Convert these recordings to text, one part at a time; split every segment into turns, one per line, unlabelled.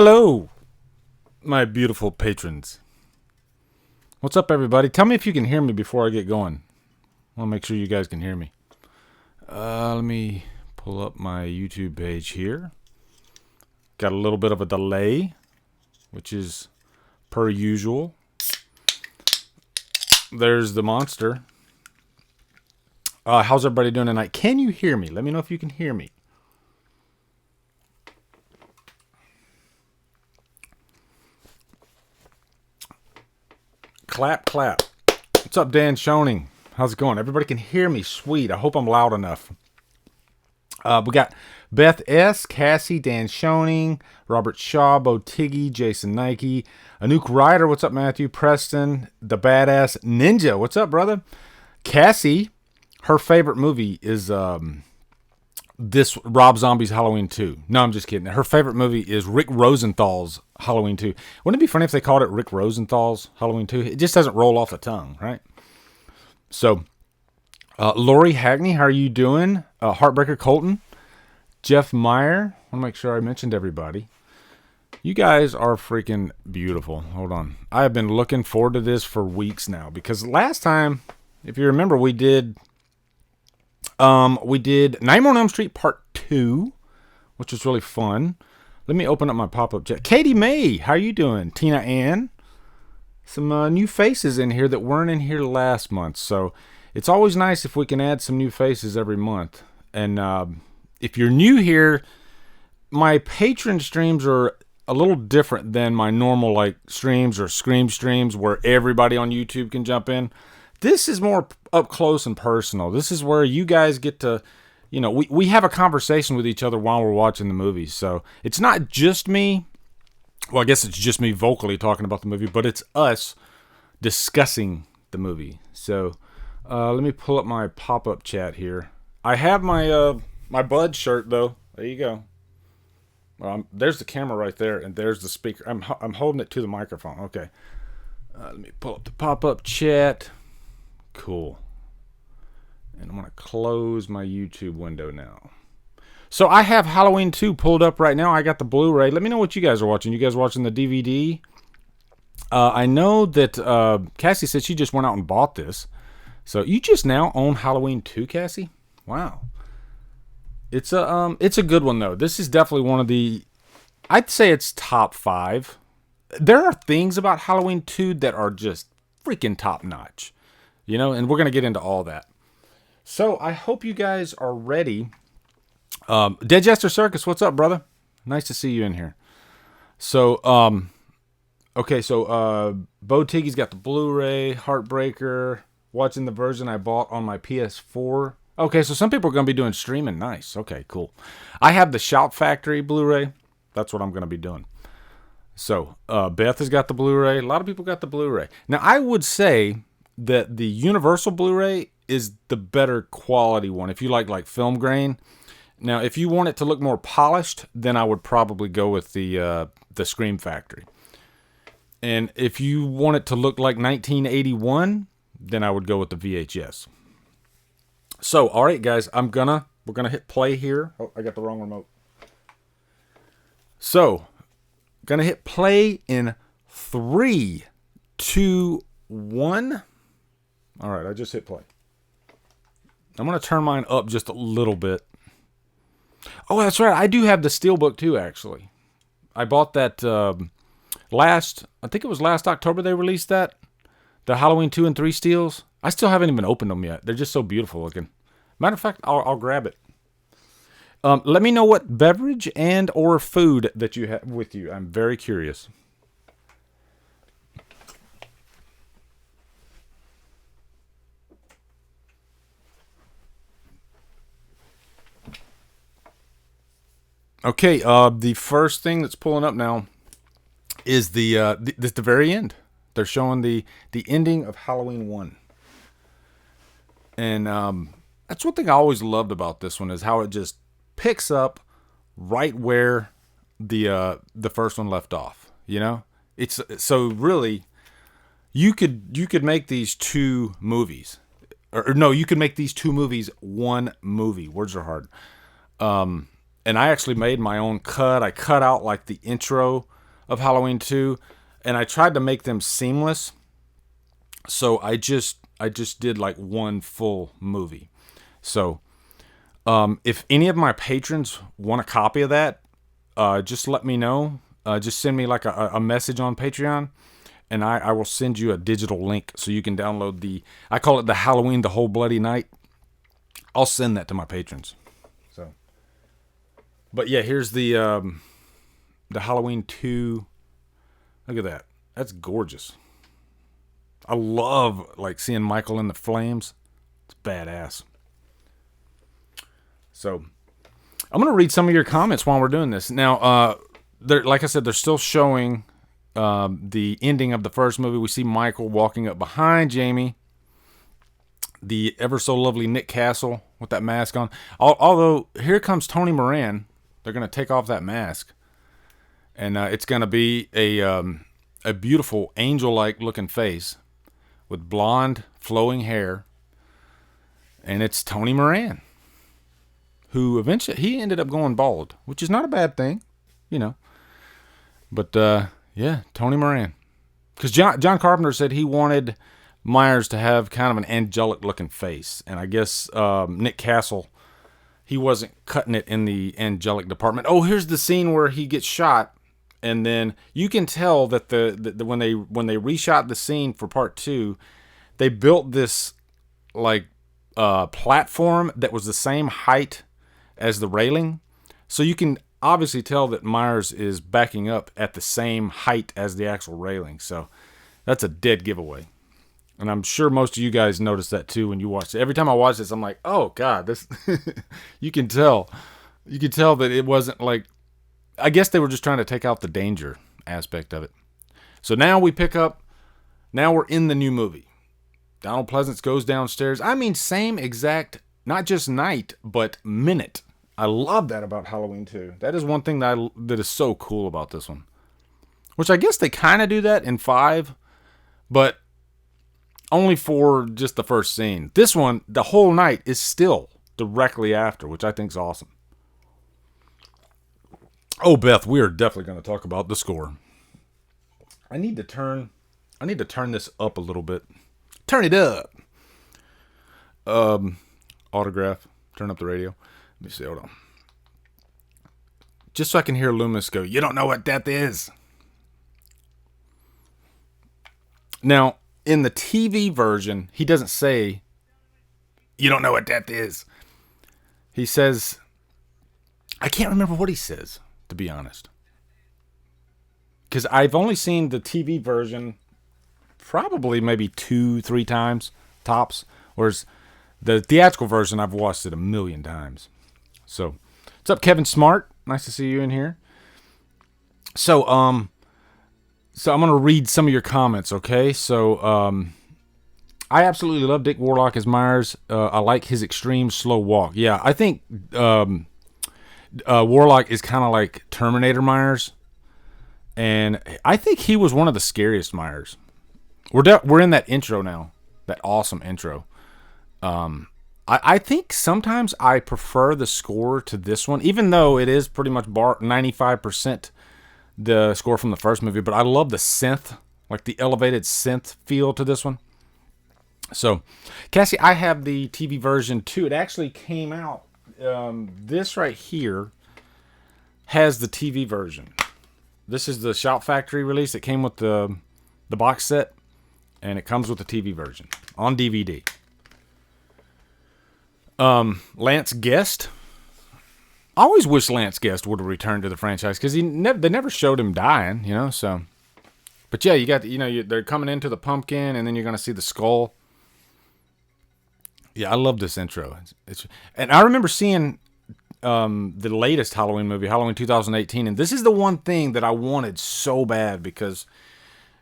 Hello, my beautiful patrons. What's up, everybody? Tell me if you can hear me before I get going. I want to make sure you guys can hear me. Let me pull up my YouTube page here. Got a little bit of a delay, which is per usual. There's the monster. How's everybody doing tonight? Can you hear me? Let me know if you can hear me. Clap, clap. What's up, Dan Schoening? How's it going? Everybody can hear me. Sweet. I hope I'm loud enough. We got Beth S., Cassie, Dan Schoening, Robert Shaw, Bo Tiggy, Jason Nike, Anouk Ryder. What's up, Matthew? Preston, the Badass Ninja. What's up, brother? Cassie, her favorite movie is this Rob Zombie's Halloween 2. No, I'm just kidding. Her favorite movie is Rick Rosenthal's Halloween 2. Wouldn't it be funny if they called it Rick Rosenthal's Halloween 2? It just doesn't roll off the tongue, right? So, Laurie Hagney, how are you doing? Heartbreaker Colton, Jeff Meyer. I want to make sure I mentioned everybody. You guys are freaking beautiful. Hold on. I have been looking forward to this for weeks now because last time, if you remember, we did Nightmare on Elm Street Part 2, which was really fun. Let me open up my pop-up chat. Katie May, how you doing? Tina Ann. Some new faces in here that weren't in here last month. So it's always nice if we can add some new faces every month. And if you're new here, my patron streams are a little different than my normal like streams or Scream streams where everybody on YouTube can jump in. This is more up close and personal. This is where you guys get to, you know, we have a conversation with each other while we're watching the movie. So it's not just me. Well, I guess it's just me vocally talking about the movie, but it's us discussing the movie. So let me pull up my pop-up chat here. I have my my Bud shirt though. There you go. There's the camera right there, and there's the speaker. I'm holding it to the microphone. Okay. Let me pull up the pop-up chat. Cool. And I'm going to close my YouTube window now. So I have Halloween 2 pulled up right now. I got the Blu-ray. Let me know what you guys are watching. You guys watching the DVD? I know that Cassie said she just went out and bought this. So you just now own Halloween 2, Cassie? Wow. It's a good one though. This is definitely one of the, I'd say it's top 5. There are things about Halloween 2 that are just freaking top notch. You know, and we're going to get into all that. So I hope you guys are ready. Dead Jester Circus, what's up, brother? Nice to see you in here. So, okay, so Bo Tiggy's got the Blu-ray, Heartbreaker, watching the version I bought on my PS4. Okay, so some people are going to be doing streaming. Nice. Okay, cool. I have the Shout Factory Blu-ray. That's what I'm going to be doing. So, Beth has got the Blu-ray. A lot of people got the Blu-ray. Now, I would say that the Universal Blu-ray is the better quality one. If you like film grain. Now, if you want it to look more polished, then I would probably go with the Scream Factory. And if you want it to look like 1981, then I would go with the VHS. So, all right, guys, we're gonna hit play here. Oh, I got the wrong remote. So, gonna hit play in 3, 2, 1. All right, I just hit play. I'm going to turn mine up just a little bit. Oh, that's right. I do have the Steelbook too, actually. I bought that I think it was last October they released that. The Halloween 2 and 3 steels. I still haven't even opened them yet. They're just so beautiful looking. Matter of fact, I'll grab it. Let me know what beverage and or food that you have with you. I'm very curious. Okay, the first thing that's pulling up now is the very end. They're showing the ending of Halloween 1. And that's one thing I always loved about this one is how it just picks up right where the first one left off, you know? It's so really you could make these 2 movies. Or no, you could make these 2 movies one movie. Words are hard. and I actually made my own cut. I cut out like the intro of Halloween 2, and I tried to make them seamless. So I just did like one full movie. So if any of my patrons want a copy of that, just let me know. Just send me like a message on Patreon, and I will send you a digital link so you can download I call it the Halloween the Whole Bloody Night. I'll send that to my patrons. So, but yeah, here's the Halloween 2. Look at that. That's gorgeous. I love like seeing Michael in the flames. It's badass. So, I'm going to read some of your comments while we're doing this. Now, like I said, they're still showing the ending of the first movie. We see Michael walking up behind Jamie. The ever so lovely Nick Castle with that mask on. Although, here comes Tony Moran. They're going to take off that mask. And it's going to be a beautiful angel-like looking face with blonde flowing hair. And it's Tony Moran, who eventually, he ended up going bald, which is not a bad thing, you know. But, yeah, Tony Moran. Because John Carpenter said he wanted Myers to have kind of an angelic-looking face. And I guess Nick Castle, he wasn't cutting it in the angelic department. Oh, here's the scene where he gets shot. And then you can tell that the when they reshot the scene for part 2, they built this, like, platform that was the same height as the railing. So you can obviously tell that Myers is backing up at the same height as the actual railing. So that's a dead giveaway. And I'm sure most of you guys noticed that too when you watched it. Every time I watch this, I'm like, oh God, this, you can tell that it wasn't like, I guess they were just trying to take out the danger aspect of it. So now we're in the new movie. Donald Pleasance goes downstairs. I mean, same exact, not just night, but minute. I love that about Halloween 2. That is one thing that is so cool about this one. Which I guess they kind of do that in 5, but only for just the first scene. This one, the whole night is still directly after, which I think is awesome. Oh, Beth, we are definitely going to talk about the score. I need to turn this up a little bit. Turn it up. Autograph. Turn up the radio. Let me see. Hold on. Just so I can hear Loomis go, "You don't know what death is." Now, in the TV version, he doesn't say, "You don't know what death is." He says, I can't remember what he says, to be honest. Because I've only seen the TV version probably maybe 2-3 times, tops. Whereas the theatrical version, I've watched it 1,000,000 times. So, what's up, Kevin Smart? Nice to see you in here. So I'm going to read some of your comments, okay? So, I absolutely love Dick Warlock as Myers. I like his extreme slow walk. Yeah, I think Warlock is kind of like Terminator Myers. And I think he was one of the scariest Myers. We're in that intro now. That awesome intro. I think sometimes I prefer the score to this one, even though it is pretty much 95% the score from the first movie. But I love the synth, like the elevated synth feel to this one. So, Cassie, I have the TV version too. It actually came out. This right here has the TV version. This is the Shout Factory release. It came with the box set, and it comes with the TV version on DVD. Lance Guest. I always wish Lance Guest would have returned to the franchise because they never showed him dying, you know. So, but yeah, you got they're coming into the pumpkin, and then you're gonna see the skull. Yeah, I love this intro. And I remember seeing the latest Halloween movie, Halloween 2018, and this is the one thing that I wanted so bad because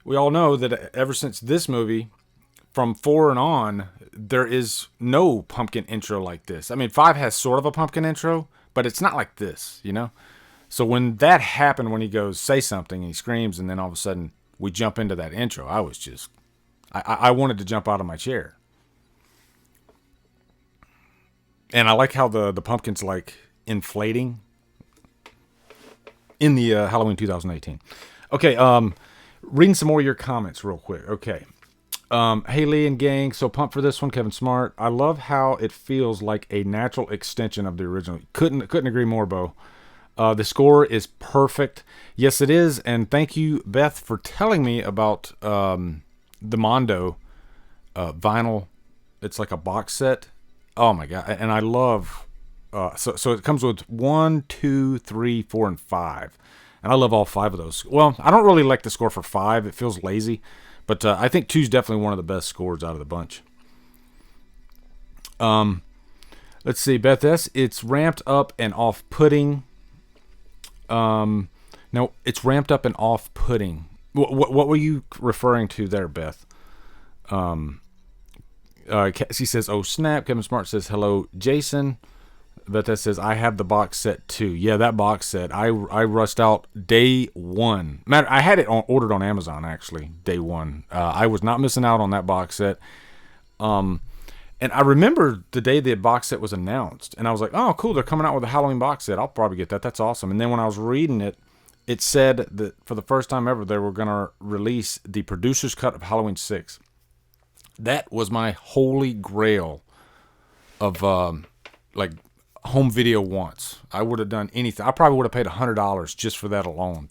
we all know that ever since this movie, from 4 and on, there is no pumpkin intro like this. I mean, 5 has sort of a pumpkin intro, but it's not like this, you know? So when that happened, when he goes, say something, and he screams, and then all of a sudden we jump into that intro, I was just, I wanted to jump out of my chair. And I like how the pumpkin's like inflating in the Halloween 2018. Okay, reading some more of your comments real quick. Okay. Haley and gang, so pumped for this one. Kevin Smart. I love how it feels like a natural extension of the original. Couldn't agree more, Bo. The score is perfect. Yes, it is. And thank you, Beth, for telling me about the Mondo vinyl. It's like a box set. Oh my god! And I love. So it comes with 1, 2, 3, 4, and 5, and I love all 5 of those. Well, I don't really like the score for 5. It feels lazy, but I think 2 is definitely one of the best scores out of the bunch. Let's see, Beth S. It's ramped up and off-putting. No, it's ramped up and off-putting. What were you referring to there, Beth? She says, "Oh snap!" Kevin Smart says, "Hello, Jason." But that says, "I have the box set too." Yeah, that box set. I rushed out day 1. Matter, I had it ordered on Amazon actually. Day 1. I was not missing out on that box set. And I remember the day the box set was announced, and I was like, "Oh, cool! They're coming out with a Halloween box set. I'll probably get that. That's awesome." And then when I was reading it, it said that for the first time ever, they were gonna release the producer's cut of Halloween 6. That was my holy grail of like home video once. I would have done anything. I probably would have paid $100 just for that alone.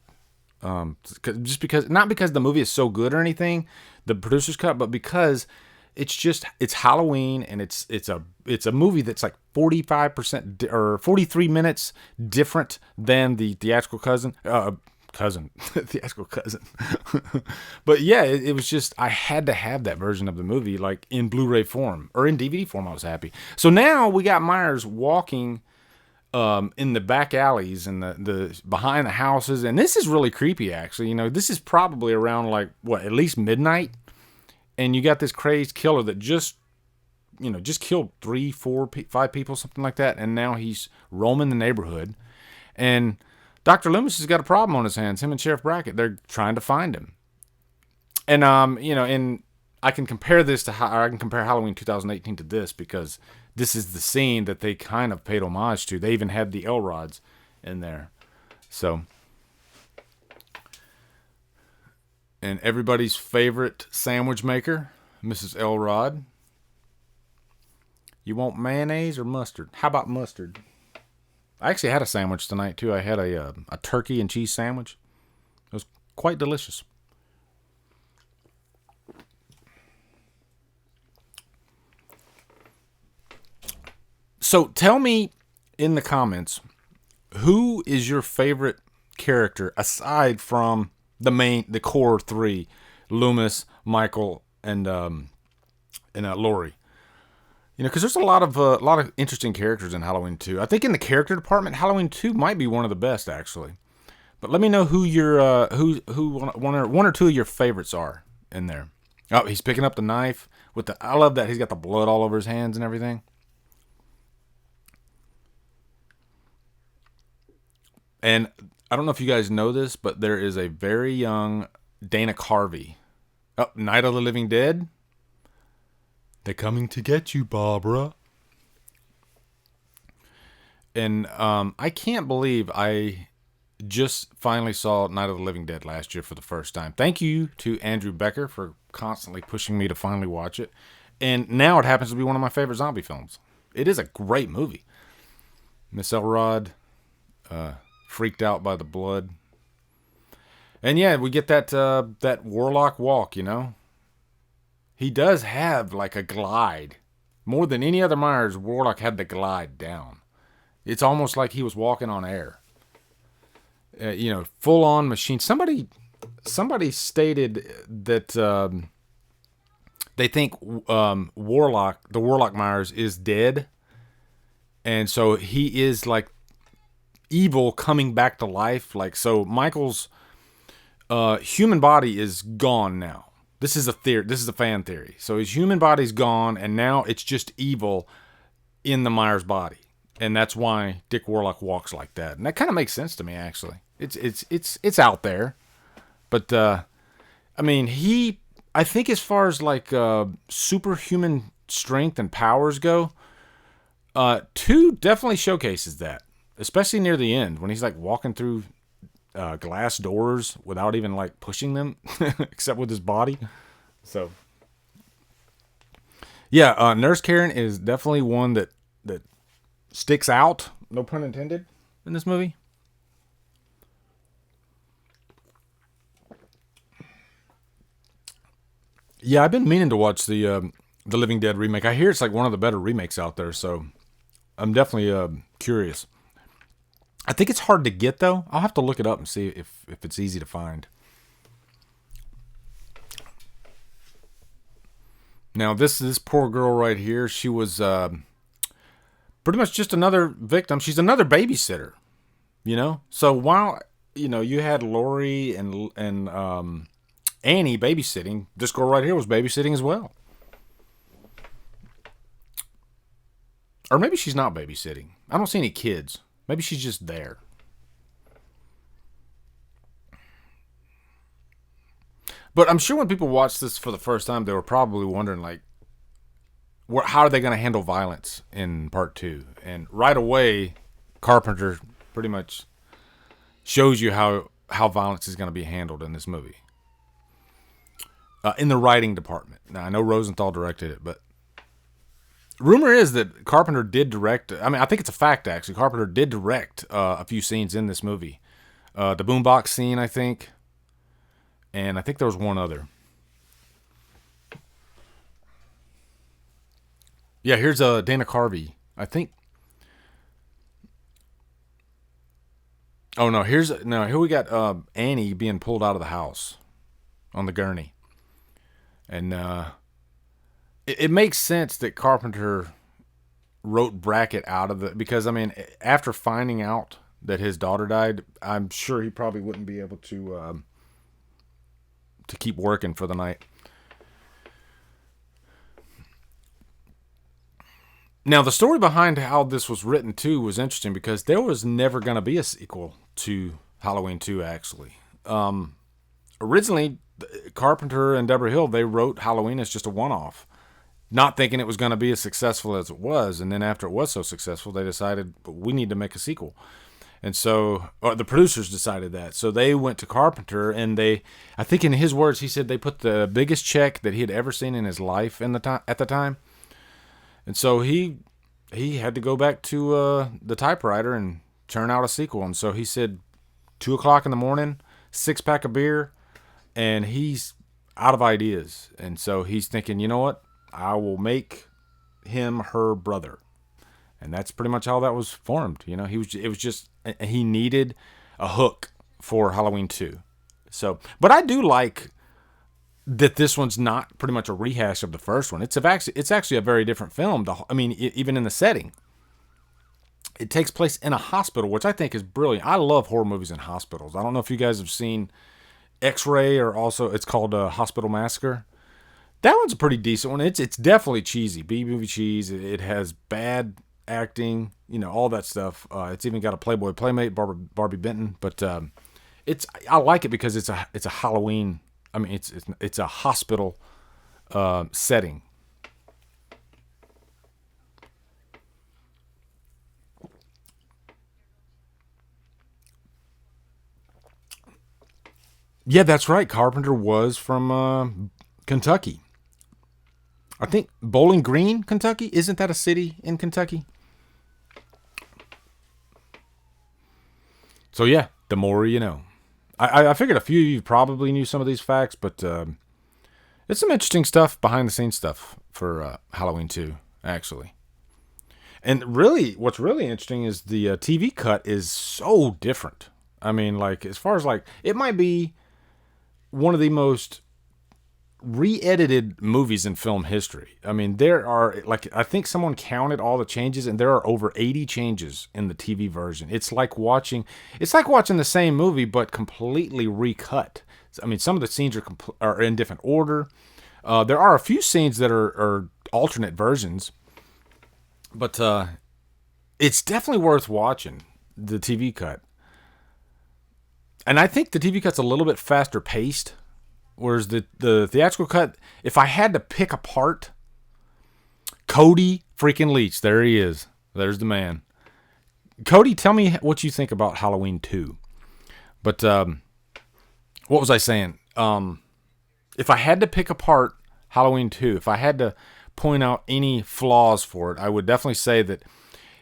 Just because, not because the movie is so good or anything, the producer's cut, but because it's Halloween, and it's a movie that's like 45% or 43 minutes different than the theatrical theatrical cousin. But yeah, it was just, I had to have that version of the movie like in Blu-ray form or in DVD form. I was happy. So now we got Myers walking in the back alleys and the behind the houses, and this is really creepy actually. You know, this is probably around like at least midnight, and you got this crazed killer that just killed 3, 4, 5 people, something like that, and now he's roaming the neighborhood. And Dr. Loomis has got a problem on his hands. Him and Sheriff Brackett, they're trying to find him. And and I can compare Halloween 2018 to this, because this is the scene that they kind of paid homage to. They even had the Elrods in there. So, and everybody's favorite sandwich maker, Mrs. Elrod. You want mayonnaise or mustard? How about mustard? I actually had a sandwich tonight, too. I had a turkey and cheese sandwich. It was quite delicious. So tell me in the comments, who is your favorite character aside from the core 3, Loomis, Michael, and Laurie? You know, because there's a lot of interesting characters in Halloween 2. I think in the character department, Halloween 2 might be one of the best actually. But let me know who your one or two of your favorites are in there. Oh, he's picking up the knife with I love that he's got the blood all over his hands and everything. And I don't know if you guys know this, but there is a very young Dana Carvey. Oh, Night of the Living Dead. They're coming to get you, Barbara. And I can't believe I just finally saw Night of the Living Dead last year for the first time. Thank you to Andrew Becker for constantly pushing me to finally watch it. And now it happens to be one of my favorite zombie films. It is a great movie. Miss Elrod, freaked out by the blood. And yeah, we get that Warlock walk, you know. He does have like a glide. More than any other Myers, Warlock had the glide down. It's almost like he was walking on air. Full on machine. Somebody stated that they think the Warlock Myers is dead, and so he is like evil coming back to life. Like, so Michael's human body is gone now. This is a theory. This is a fan theory. So his human body's gone, and now it's just evil in the Myers body, and that's why Dick Warlock walks like that. And that kind of makes sense to me, actually. It's out there, but I mean, I think as far as like superhuman strength and powers go, 2 definitely showcases that, especially near the end when he's like walking through glass doors without even like pushing them, except with his body. So, yeah, Nurse Karen is definitely one that sticks out, no pun intended, in this movie. Yeah, I've been meaning to watch the Living Dead remake. I hear it's like one of the better remakes out there, so I'm definitely curious. I think it's hard to get, though. I'll have to look it up and see if it's easy to find. Now, this poor girl right here, she was pretty much just another victim. She's another babysitter, you know? So while, you know, you had Laurie and Annie babysitting, this girl right here was babysitting as well. Or maybe she's not babysitting. I don't see any kids. Maybe she's just there. But I'm sure when people watch this for the first time, they were probably wondering, like, how are they going to handle violence in part 2? And right away, Carpenter pretty much shows you how violence is going to be handled in this movie. In the writing department. Now, I know Rosenthal directed it, but rumor is that Carpenter did direct. I mean, I think it's a fact, actually. Carpenter did direct a few scenes in this movie. The boombox scene, I think. And I think there was one other. Yeah, here's Dana Carvey. I think. Oh no, here we got Annie being pulled out of the house on the gurney, and it makes sense that Carpenter wrote Brackett out of it because I mean, after finding out that his daughter died, I'm sure he probably wouldn't be able to keep working for the night. Now, the story behind how this was written, too, was interesting because there was never going to be a sequel to Halloween 2, actually. Originally, Carpenter and Deborah Hill, they wrote Halloween as just a one-off, not thinking it was going to be as successful as it was. And then after it was so successful, they decided, we need to make a sequel. And so the producers decided that. So they went to Carpenter, and I think in his words, he said they put the biggest check that he had ever seen in his life at the time. And so he had to go back to the typewriter and churn out a sequel. And so he said 2 o'clock in the morning, 6-pack of beer, and he's out of ideas. And so he's thinking, you know what? I will make him her brother. And that's pretty much how that was formed. You know, he needed a hook for Halloween 2. So, but I do like that this one's not pretty much a rehash of the first one. It's actually a very different film. I mean, even in the setting. It takes place in a hospital, which I think is brilliant. I love horror movies in hospitals. I don't know if you guys have seen X-Ray, or also it's called Hospital Massacre. That one's a pretty decent one. It's definitely cheesy, B-movie cheese. It has bad acting, you know, all that stuff. It's even got a Playboy Playmate, Barbie Benton. But I like it because it's a Halloween. I mean, it's a hospital setting. Yeah, that's right. Carpenter was from Kentucky. I think Bowling Green, Kentucky. Isn't that a city in Kentucky? So yeah, the more you know. I figured a few of you probably knew some of these facts, but it's some interesting stuff, behind the scenes stuff for Halloween 2, actually. And really, what's really interesting is the TV cut is so different. I mean, like, as far as like, it might be one of the most re-edited movies in film history. I mean, there are, like, I think someone counted all the changes, and there are over 80 changes in the TV version. It's like watching the same movie, but completely recut. I mean, some of the scenes are in different order. There are a few scenes that are alternate versions, but it's definitely worth watching, the TV cut. And I think the TV cut's a little bit faster paced. Whereas the theatrical cut, if I had to pick apart, Cody freaking Leach, there he is. There's the man. Cody, tell me what you think about Halloween 2. But what was I saying? If I had to pick apart Halloween 2, if I had to point out any flaws for it, I would definitely say that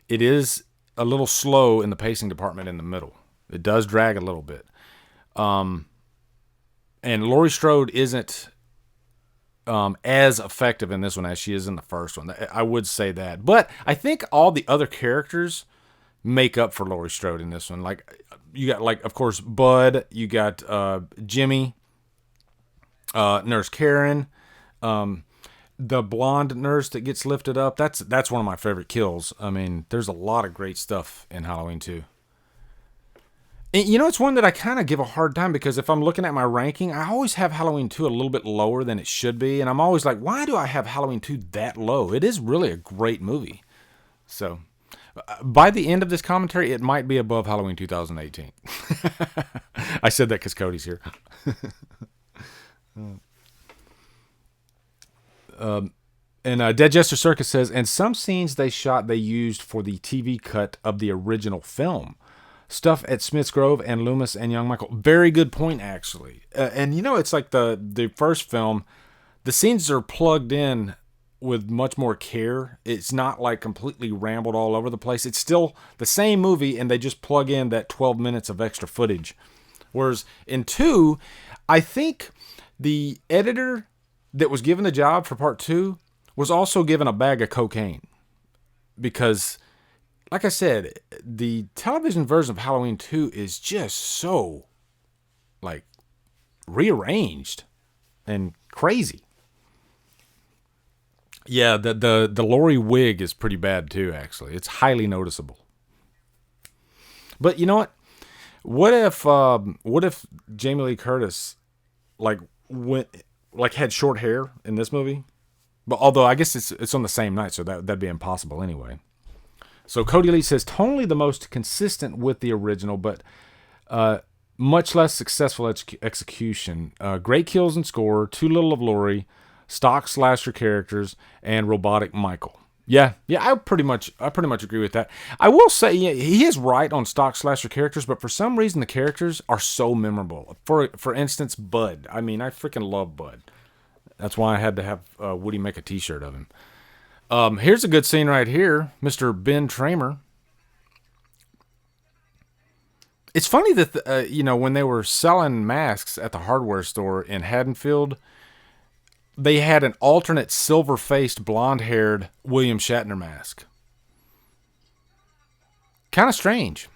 it is a little slow in the pacing department in the middle. It does drag a little bit. And Laurie Strode isn't as effective in this one as she is in the first one. I would say that. But I think all the other characters make up for Laurie Strode in this one. Like, you got, like, of course, Bud. You got Jimmy. Nurse Karen. The blonde nurse that gets lifted up. That's one of my favorite kills. I mean, there's a lot of great stuff in Halloween 2. And, you know, it's one that I kind of give a hard time because if I'm looking at my ranking, I always have Halloween 2 a little bit lower than it should be. And I'm always like, why do I have Halloween 2 that low? It is really a great movie. So, by the end of this commentary, it might be above Halloween 2018. I said that because Cody's here. And Dead Jester Circus says, and some scenes they used for the TV cut of the original film. Stuff at Smith's Grove and Loomis and Young Michael. Very good point, actually. And, you know, it's like the first film, the scenes are plugged in with much more care. It's not like completely rambled all over the place. It's still the same movie, and they just plug in that 12 minutes of extra footage. Whereas in 2, I think the editor that was given the job for part 2 was also given a bag of cocaine. Because, like I said, the television version of Halloween 2 is just so, like, rearranged and crazy. Yeah, the Laurie wig is pretty bad too, actually. It's highly noticeable. But you know what? What if Jamie Lee Curtis had short hair in this movie? But although I guess it's on the same night, so that'd be impossible anyway. So Cody Lee says tonally the most consistent with the original, but much less successful execution. Great kills and score, too little of Laurie, stock slasher characters, and robotic Michael. Yeah, I pretty much agree with that. I will say, yeah, he is right on stock slasher characters, but for some reason the characters are so memorable. For instance, Bud. I mean, I freaking love Bud. That's why I had to have Woody make a T-shirt of him. Here's a good scene right here, Mr. Ben Tramer. It's funny that when they were selling masks at the hardware store in Haddonfield, they had an alternate silver-faced, blonde-haired William Shatner mask. Kind of strange.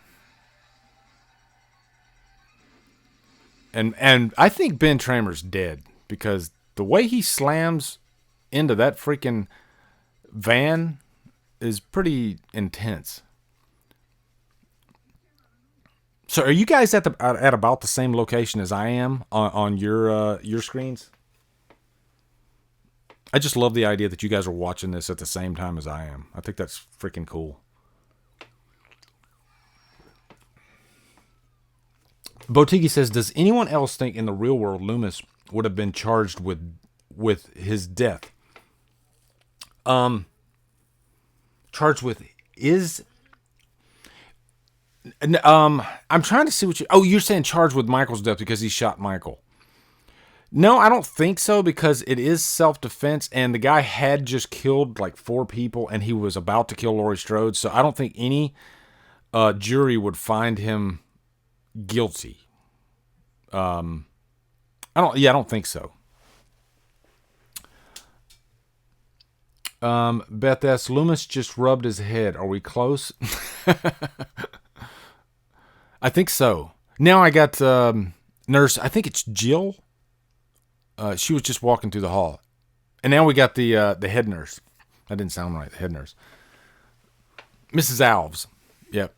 And I think Ben Tramer's dead because the way he slams into that freaking van is pretty intense. So are you guys at about the same location as I am on your screens? I just love the idea that you guys are watching this at the same time as I am. I think that's freaking cool. Botigi says, does anyone else think in the real world Loomis would have been charged with his death? Charged with is... I'm trying to see what you... Oh, you're saying charged with Michael's death because he shot Michael. No, I don't think so because it is self-defense and the guy had just killed like 4 people and he was about to kill Laurie Strode. So I don't think any jury would find him guilty. I don't think so. Beth S. Loomis just rubbed his head. Are we close? I think so. Now I got nurse. I think it's Jill. She was just walking through the hall, and now we got the head nurse. That didn't sound right. The head nurse, Mrs. Alves. Yep.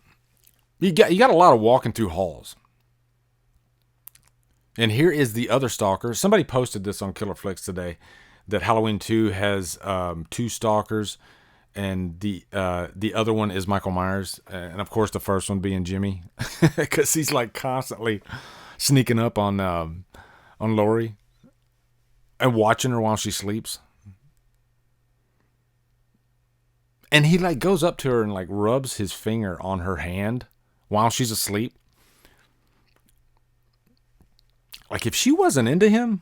You got a lot of walking through halls. And here is the other stalker. Somebody posted this on Killer Flicks today that Halloween 2 has 2 stalkers, and the other one is Michael Myers, and of course the first one being Jimmy, because he's like constantly sneaking up on Laurie and watching her while she sleeps. And he like goes up to her and like rubs his finger on her hand while she's asleep. like if she wasn't into him,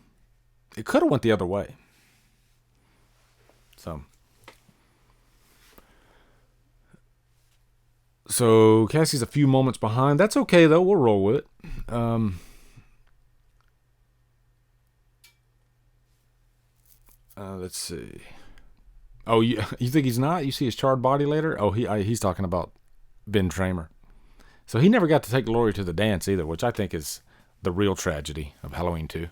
it could have went the other way. So Cassie's a few moments behind. That's okay though. We'll roll with it. Let's see. Oh, you think he's not? You see his charred body later? Oh, he's talking about Ben Tramer. So he never got to take Laurie to the dance either, which I think is the real tragedy of Halloween 2.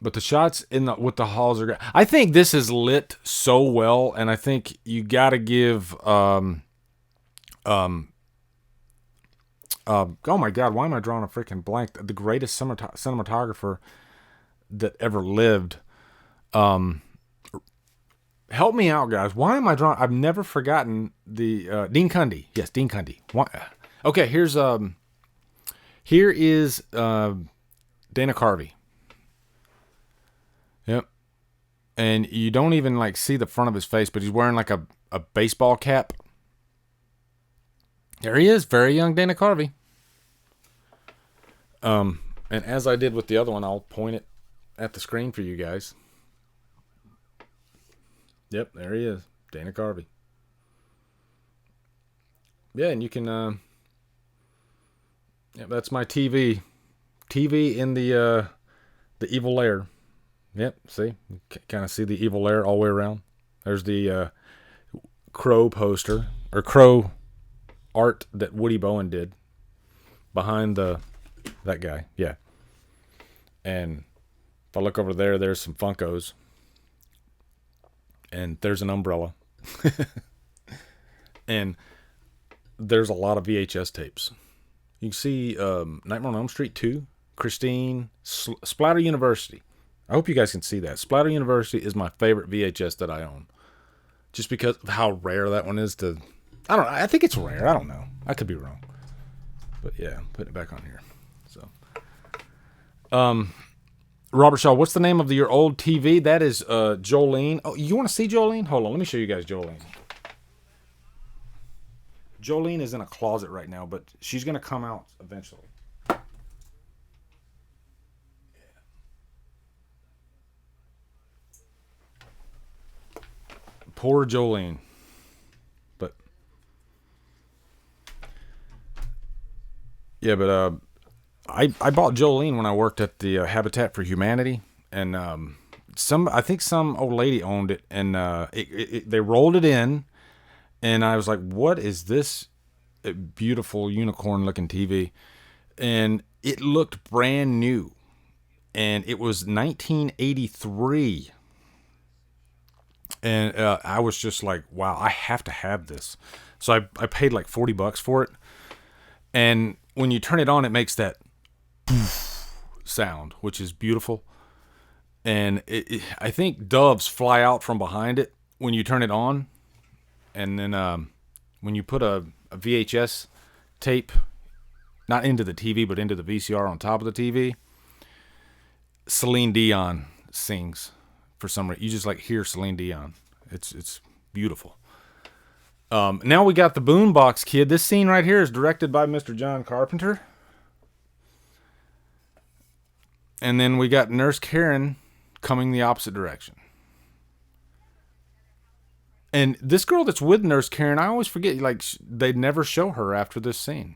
But the shots with the halls are great. I think this is lit so well, and I think you got to give oh my God, why am I drawing a freaking blank? The greatest cinematographer that ever lived. Help me out, guys. Why am I drawing? I've never forgotten the Dean Cundy. Yes, Dean Cundy. Okay, here is Dana Carvey. Yep. And you don't even like see the front of his face, but he's wearing like a baseball cap. There he is, very young Dana Carvey. And as I did with the other one, I'll point it at the screen for you guys. Yep, there he is, Dana Carvey. Yeah, and you can, yeah, that's my TV. TV in the evil lair. Yep, see? You kind of see the evil lair all the way around. There's the Crow poster, or Crow art that Woody Bowen did behind that guy. Yeah. And if I look over there, there's some Funkos. And there's an umbrella. And there's a lot of VHS tapes. You can see Nightmare on Elm Street 2, Christine, Splatter University. I hope you guys can see that. Splatter University is my favorite VHS that I own. Just because of how rare that one is to... I don't know. I think it's rare. I don't know. I could be wrong. But yeah, putting it back on here. So, Robert Shaw, what's the name of your old TV? That is Jolene. Oh, you want to see Jolene? Hold on. Let me show you guys Jolene. Jolene is in a closet right now, but she's going to come out eventually. Poor Jolene. But yeah, but I bought Jolene when I worked at the Habitat for Humanity, and I think some old lady owned it, and they rolled it in, and I was like, "What is this beautiful unicorn-looking TV?" And it looked brand new, and it was 1983. And I was just like, wow, I have to have this. So I paid like $40 for it. And when you turn it on, it makes that sound, which is beautiful. And I think doves fly out from behind it when you turn it on. And then when you put a VHS tape, not into the TV, but into the VCR on top of the TV, Celine Dion sings. For some reason, you just like hear Celine Dion. It's beautiful. Now we got the Boombox Kid. This scene right here is directed by Mr. John Carpenter. And then we got Nurse Karen coming the opposite direction. And this girl that's with Nurse Karen, I always forget, like, they'd never show her after this scene.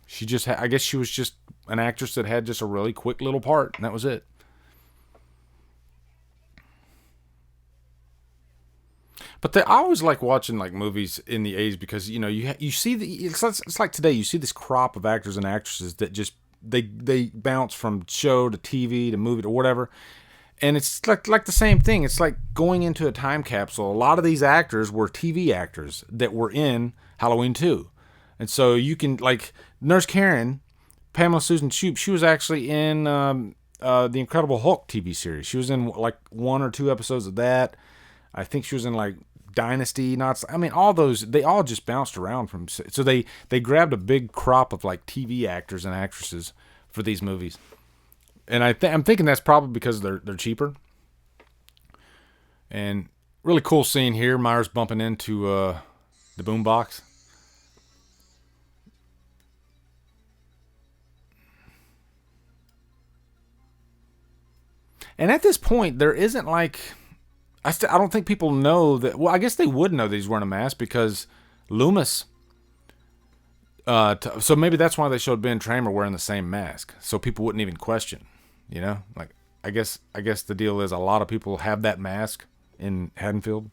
She just, I guess she was just an actress that had just a really quick little part, and that was it. But I always like watching like movies in the 80s because you see it's like today you see this crop of actors and actresses that just they bounce from show to TV to movie to whatever, and it's like the same thing. It's like going into a time capsule. A lot of these actors were TV actors that were in Halloween 2, and so you can like Nurse Karen, Pamela Susan Shoop. She was actually in the Incredible Hulk TV series. She was in like 1 or 2 episodes of that. I think she was in like Dynasty, all those, they all just bounced around from, so they grabbed a big crop of like TV actors and actresses for these movies. And I'm thinking that's probably because they're cheaper. And really cool scene here. Myers bumping into the boombox. And at this point, there isn't like, I don't think people know that. Well, I guess they would know that he's wearing a mask because Loomis. So maybe that's why they showed Ben Tramer wearing the same mask, so people wouldn't even question. You know, like I guess the deal is a lot of people have that mask in Haddonfield.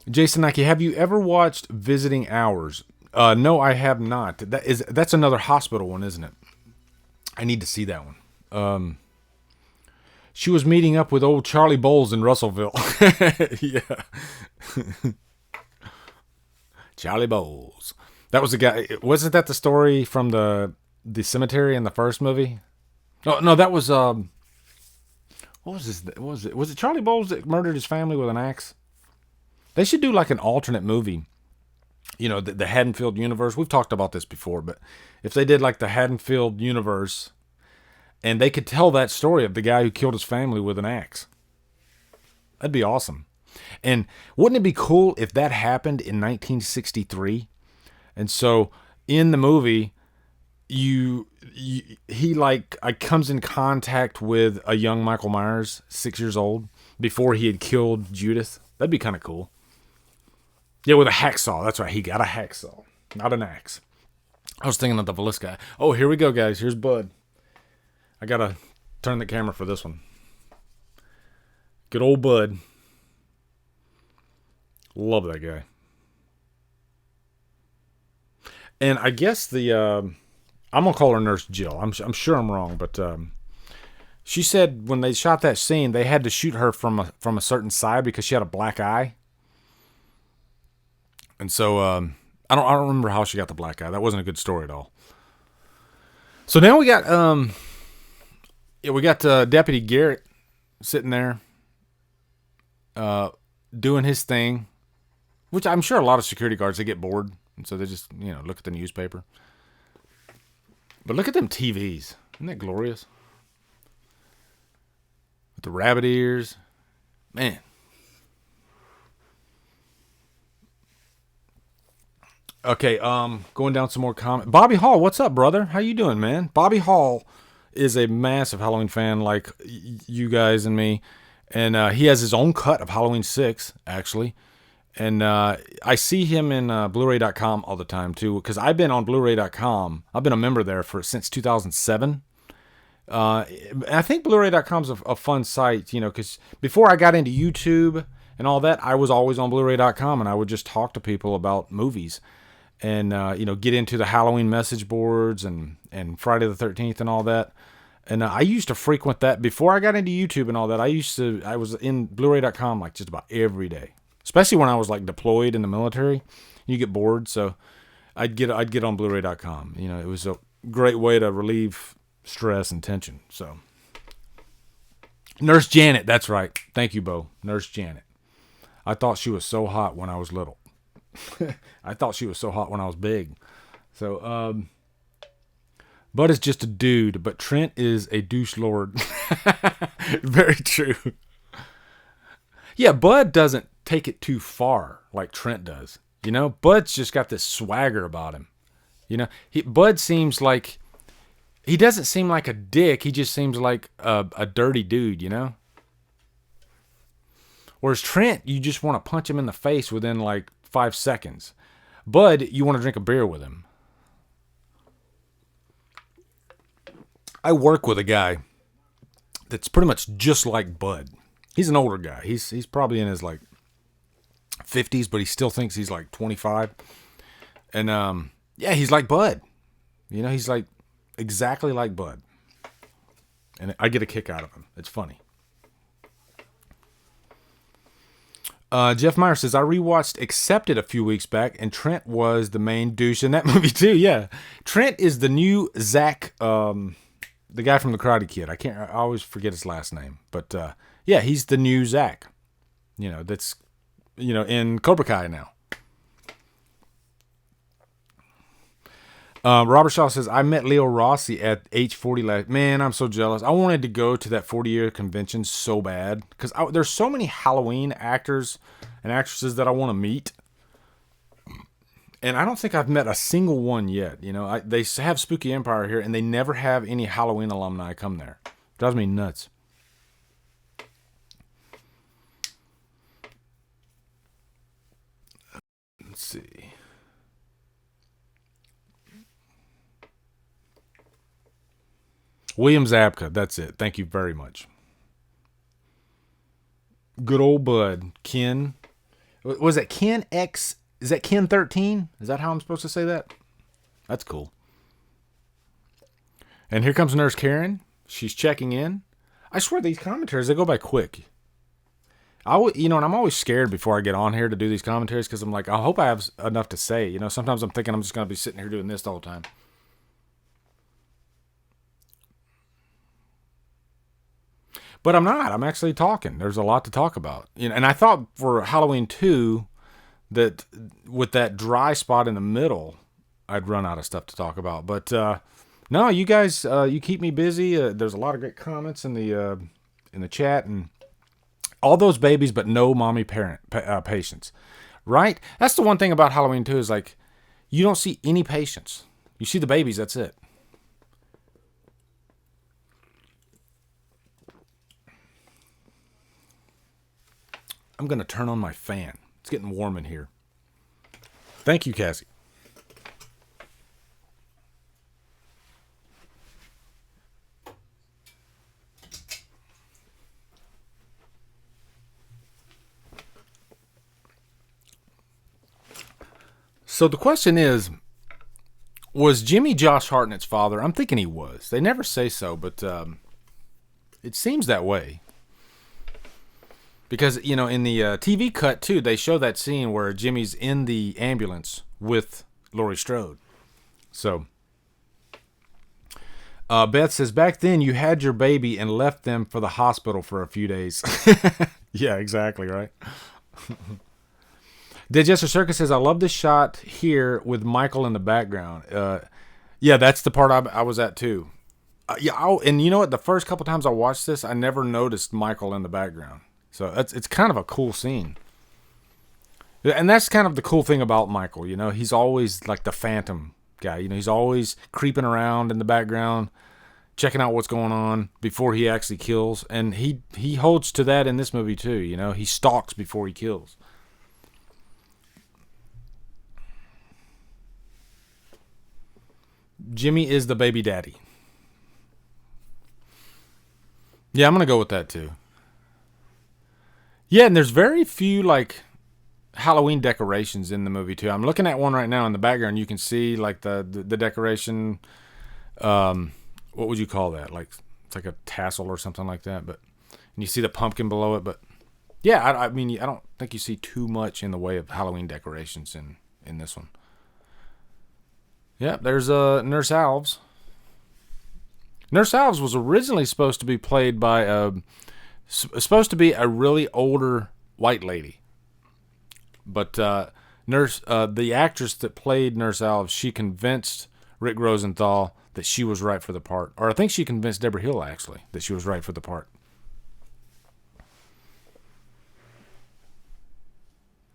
Jason Nike, have you ever watched Visiting Hours? No, I have not. That's another hospital one, isn't it? I need to see that one. She was meeting up with old Charlie Bowles in Russellville. Yeah. Charlie Bowles. That was the guy. Wasn't that the story from the cemetery in the first movie? No, that was what was this? What was it? Was it Charlie Bowles that murdered his family with an axe? They should do like an alternate movie. You know, the Haddonfield universe. We've talked about this before, but if they did like the Haddonfield universe, and they could tell that story of the guy who killed his family with an axe, that'd be awesome. And wouldn't it be cool if that happened in 1963? And so in the movie, he like comes in contact with a young Michael Myers, 6 years old, before he had killed Judith. That'd be kind of cool. Yeah, with a hacksaw. That's right. He got a hacksaw, not an axe. I was thinking of the Velisca. Oh, here we go, guys. Here's Bud. I got to turn the camera for this one. Good old Bud. Love that guy. And I guess I'm going to call her Nurse Jill. I'm sure I'm wrong, but she said when they shot that scene, they had to shoot her from a certain side because she had a black eye. And so I don't remember how she got the black eye. That wasn't a good story at all. So now we got Deputy Garrett sitting there doing his thing, which I'm sure a lot of security guards, they get bored, and so they just look at the newspaper. But look at them TVs. Isn't that glorious? With the rabbit ears. Man. Okay, going down some more comments. Bobby Hall, what's up, brother? How you doing, man? Bobby Hall is a massive Halloween fan like you guys and me. And he has his own cut of Halloween 6, actually. And I see him in Blu-ray.com all the time, too, because I've been on Blu-ray.com. I've been a member there since 2007. I think Blu-ray.com is a fun site, because before I got into YouTube and all that, I was always on Blu-ray.com, and I would just talk to people about movies and, get into the Halloween message boards and Friday the 13th and all that. And I used to frequent that before I got into YouTube and all that. I was in Blu-ray.com like just about every day, especially when I was like deployed in the military. You get bored, so I'd get on Blu-ray.com. It was a great way to relieve stress and tension. So, Nurse Janet, that's right. Thank you, Bo. Nurse Janet. I thought she was so hot when I was little. I thought she was so hot when I was big. So, Bud is just a dude, but Trent is a douche lord. Very true. Yeah, Bud doesn't take it too far like Trent does. Bud's just got this swagger about him. Bud seems like, he doesn't seem like a dick. He just seems like a dirty dude, Whereas Trent, you just want to punch him in the face within like 5 seconds. Bud, you want to drink a beer with him. I work with a guy that's pretty much just like Bud. He's an older guy. He's probably in his like 50s, but he still thinks he's like 25. And yeah, he's like Bud. He's like exactly like Bud. And I get a kick out of him. It's funny. Jeff Meyer says, I rewatched Accepted a few weeks back, and Trent was the main douche in that movie too. Yeah. Trent is the new Zach, the guy from the Karate Kid. I always forget his last name. But yeah, he's the new Zach. That's in Cobra Kai now. Robert Shaw says, I met Leo Rossi at H40 last. Man, I'm so jealous. I wanted to go to that 40-year convention so bad because there's so many Halloween actors and actresses that I want to meet. And I don't think I've met a single one yet. You know, they have Spooky Empire here, and they never have any Halloween alumni come there. Drives me nuts. Let's see. William Zabka, that's it. Thank you very much. Good old bud, Ken. Was it Ken X? Is that Ken 13? Is that how I'm supposed to say that? That's cool. And here comes Nurse Karen. She's checking in. I swear these commentaries, they go by quick. And I'm always scared before I get on here to do these commentaries because I'm like, I hope I have enough to say. You know, sometimes I'm thinking I'm just going to be sitting here doing this the whole time. But I'm not. I'm actually talking. There's a lot to talk about. You know, and I thought for Halloween 2 that with that dry spot in the middle, I'd run out of stuff to talk about. But no, you guys, you keep me busy. There's a lot of great comments in the chat and all those babies, but no mommy patients, right? That's the one thing about Halloween 2 is like you don't see any patients. You see the babies. That's it. I'm going to turn on my fan. It's getting warm in here. Thank you, Cassie. So the question is, was Jimmy Josh Hartnett's father? I'm thinking he was. They never say so, but it seems that way. Because, you know, in the TV cut, too, they show that scene where Jimmy's in the ambulance with Laurie Strode. So, Beth says, back then you had your baby and left them for the hospital for a few days. Yeah, exactly, right? Digester Circus says, I love this shot here with Michael in the background. Yeah, that's the part I was at, too. And you know what? The first couple times I watched this, I never noticed Michael in the background. So it's kind of a cool scene. And that's kind of the cool thing about Michael, you know. He's always like the phantom guy. You know, he's always creeping around in the background, checking out what's going on before he actually kills. And he holds to that in this movie too, you know. He stalks before he kills. Jimmy is the baby daddy. Yeah, I'm going to go with that too. Yeah, and there's very few, like, Halloween decorations in the movie, too. I'm looking at one right now in the background. You can see, like, the decoration. What would you call that? Like, it's like a tassel or something like that. And you see the pumpkin below it. But, yeah, I mean, I don't think you see too much in the way of Halloween decorations in this one. Yeah, there's Nurse Alves. Nurse Alves was originally supposed to be played by supposed to be a really older white lady, but the actress that played Nurse Alves, she convinced Rick Rosenthal that she was right for the part, or I think she convinced Deborah Hill actually that she was right for the part.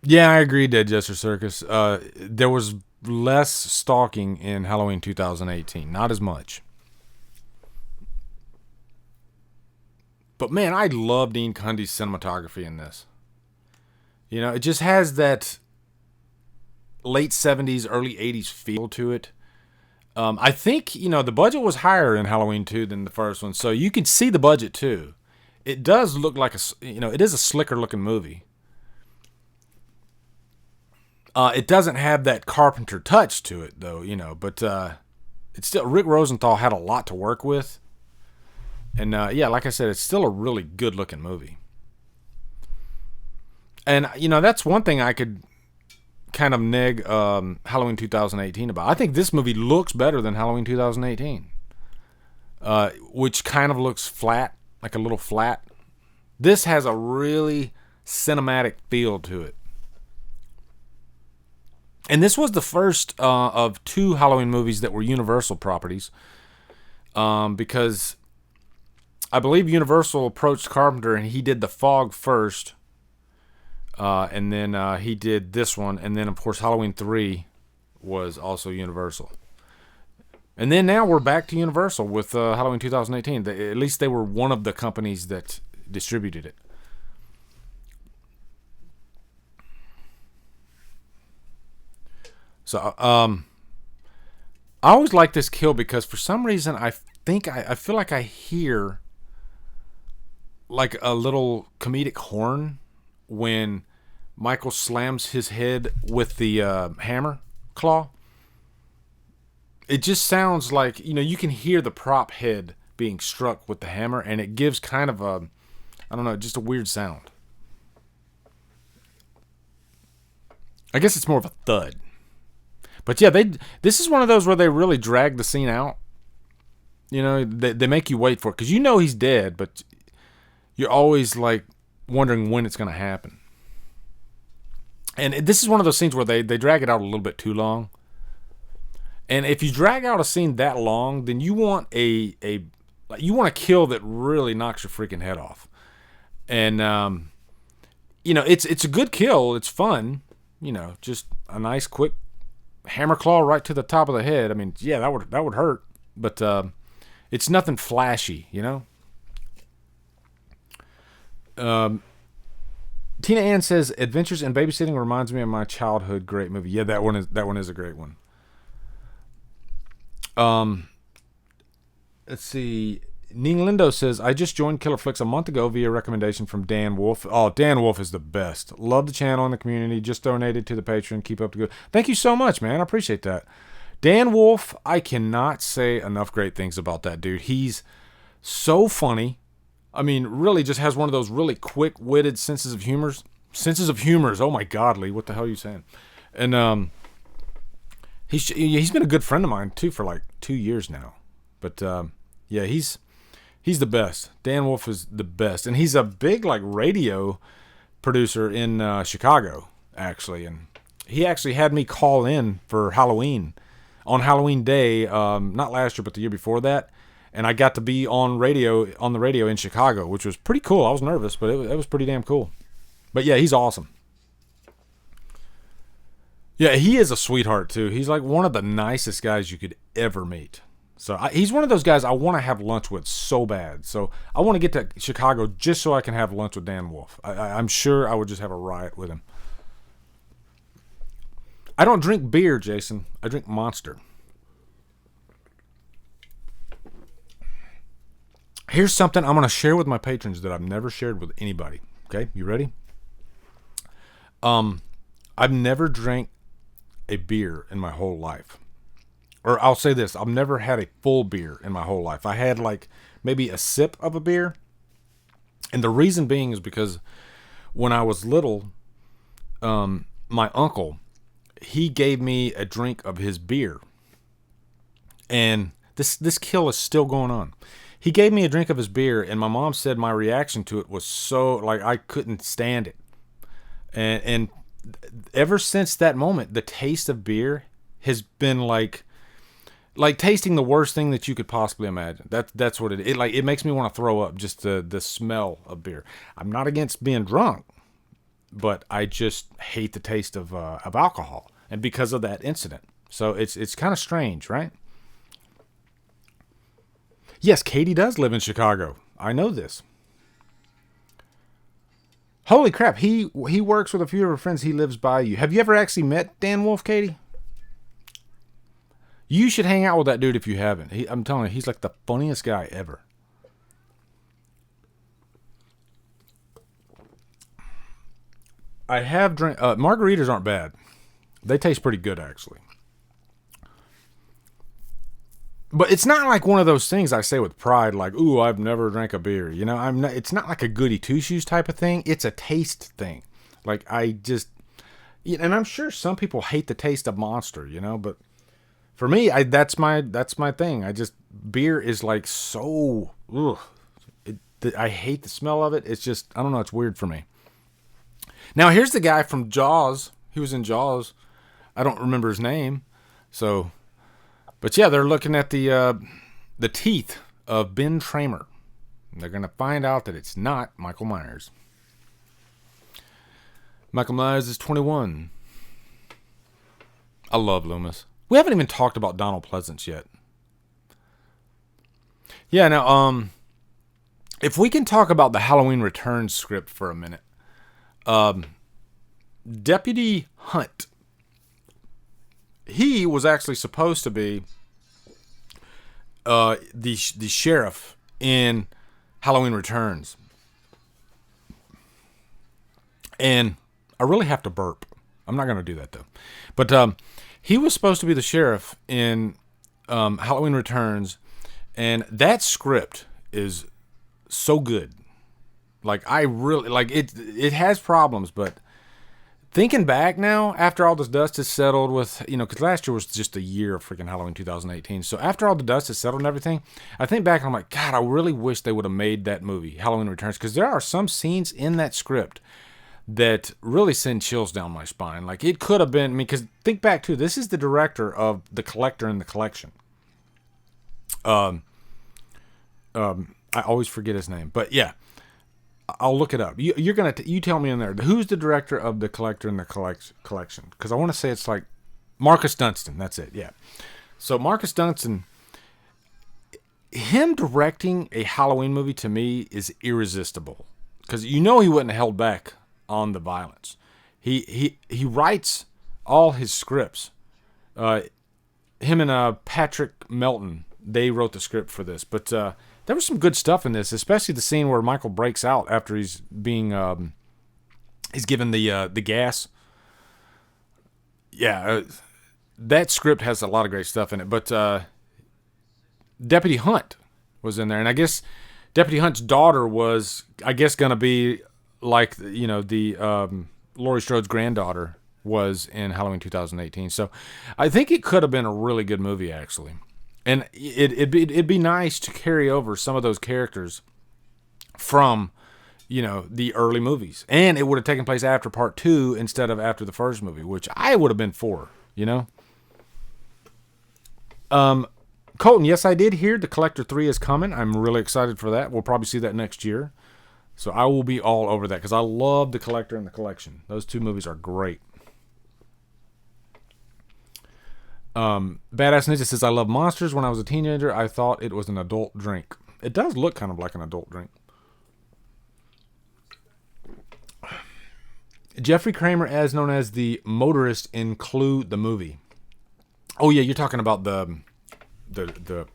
Yeah, I agree, Dead Jester Circus. There was less stalking in Halloween 2018, not as much. But, man, I love Dean Cundy's cinematography in this. You know, it just has that late 70s, early 80s feel to it. I think, you know, the budget was higher in Halloween 2 than the first one, so you can see the budget, too. It does look like it is a slicker-looking movie. It doesn't have that Carpenter touch to it, though, you know, but it's still, Rick Rosenthal had a lot to work with. And, yeah, like I said, it's still a really good-looking movie. And, you know, that's one thing I could kind of neg Halloween 2018 about. I think this movie looks better than Halloween 2018, which kind of looks flat, like a little flat. This has a really cinematic feel to it. And this was the first of 2 Halloween movies that were Universal properties, because I believe Universal approached Carpenter and he did The Fog first, and then he did this one, and then of course Halloween 3 was also Universal. And then now we're back to Universal with Halloween 2018. At least they were one of the companies that distributed it. So, I always like this kill because for some reason I feel like I hear like a little comedic horn when Michael slams his head with the hammer claw. It just sounds like, you can hear the prop head being struck with the hammer, and it gives kind of a, I don't know, just a weird sound. I guess it's more of a thud. But yeah, this is one of those where they really drag the scene out. They make you wait for it, because he's dead, but you're always like wondering when it's going to happen. And this is one of those scenes where they drag it out a little bit too long. And if you drag out a scene that long, then you want a kill that really knocks your freaking head off. And it's a good kill. It's fun. Just a nice quick hammer claw right to the top of the head. I mean, yeah, that would hurt, but it's nothing flashy. Tina Ann says, "Adventures in Babysitting reminds me of my childhood. Great movie." Yeah, that one is a great one. Let's see. Ning Lindo says, "I just joined Killer Flicks a month ago via recommendation from Dan Wolf." Oh, Dan Wolf is the best. Love the channel and the community. Just donated to the Patreon. Keep up the good. Thank you so much, man. I appreciate that. Dan Wolf, I cannot say enough great things about that dude. He's so funny. I mean, really just has one of those really quick-witted senses of humors. Oh my God, Lee, what the hell are you saying? And he's been a good friend of mine too for like 2 years now. But yeah, he's the best. Dan Wolf is the best, and he's a big like radio producer in Chicago actually. And he actually had me call in for Halloween on Halloween Day, not last year but the year before that. And I got to be on the radio in Chicago, which was pretty cool. I was nervous, but it was pretty damn cool. But yeah, he's awesome. Yeah, he is a sweetheart too. He's like one of the nicest guys you could ever meet. So he's one of those guys I want to have lunch with so bad. So I want to get to Chicago just so I can have lunch with Dan Wolf. I'm sure I would just have a riot with him. I don't drink beer, Jason. I drink Monster. Here's something I'm going to share with my patrons that I've never shared with anybody. Okay, you ready? I've never drank a beer in my whole life. Or I'll say this, I've never had a full beer in my whole life. I had like maybe a sip of a beer. And the reason being is because when I was little, my uncle, he gave me a drink of his beer. And this kill is still going on. He gave me a drink of his beer, and my mom said my reaction to it was so, like, I couldn't stand it. And ever since that moment, the taste of beer has been like tasting the worst thing that you could possibly imagine. That's what it is. It makes me want to throw up, just the smell of beer. I'm not against being drunk, but I just hate the taste of alcohol, and because of that incident. So it's kind of strange, right? Yes, Katie does live in Chicago. I know this. Holy crap, he works with a few of her friends. He lives by you. Have you ever actually met Dan Wolf, Katie? You should hang out with that dude if you haven't. I'm telling you, he's like the funniest guy ever. I have drank... margaritas aren't bad. They taste pretty good, actually. But it's not like one of those things I say with pride, like, ooh, I've never drank a beer. It's not like a goody two-shoes type of thing. It's a taste thing. Like, and I'm sure some people hate the taste of Monster, but for me, that's my thing. Beer is like so, ugh. I hate the smell of it. It's just, I don't know, it's weird for me. Now, here's the guy from Jaws. He was in Jaws. I don't remember his name. So... But yeah, they're looking at the teeth of Ben Tramer. And they're going to find out that it's not Michael Myers. Michael Myers is 21. I love Loomis. We haven't even talked about Donald Pleasance yet. Yeah, now, if we can talk about the Halloween Returns script for a minute. Deputy Hunt. He was actually supposed to be the sheriff in Halloween Returns. And I really have to burp. I'm not going to do that, though. But he was supposed to be the sheriff in Halloween Returns. And that script is so good. Like, I really... Like, it has problems, but... Thinking back now, after all this dust is settled with, because last year was just a year of freaking Halloween 2018. So after all the dust is settled and everything, I think back and I'm like, God, I really wish they would have made that movie, Halloween Returns, because there are some scenes in that script that really send chills down my spine. Like, it could have been, because think back too, this is the director of The Collector and the Collection. I always forget his name, but yeah. I'll look it up. You tell me in there. Who's the director of The Collector and the Collection? Because I want to say it's like Marcus Dunstan. That's it. Yeah. So Marcus Dunstan, him directing a Halloween movie to me is irresistible. Because he wouldn't have held back on the violence. He writes all his scripts. Him and Patrick Melton, they wrote the script for this, but. There was some good stuff in this, especially the scene where Michael breaks out after he's being, he's given the gas. Yeah, that script has a lot of great stuff in it. But Deputy Hunt was in there, and I guess Deputy Hunt's daughter was, I guess, gonna be like the Laurie Strode's granddaughter was in Halloween 2018. So I think it could have been a really good movie, actually. And it'd be nice to carry over some of those characters from, the early movies. And it would have taken place after part 2 instead of after the first movie, which I would have been for, Colton, yes, I did hear The Collector 3 is coming. I'm really excited for that. We'll probably see that next year. So I will be all over that because I love The Collector and the Collection. Those two movies are great. Badass Ninja says, I love Monsters. When I was a teenager, I thought it was an adult drink. It does look kind of like an adult drink. Jeffrey Kramer, as known as the motorist in Clue, the movie. Oh, yeah, you're talking about the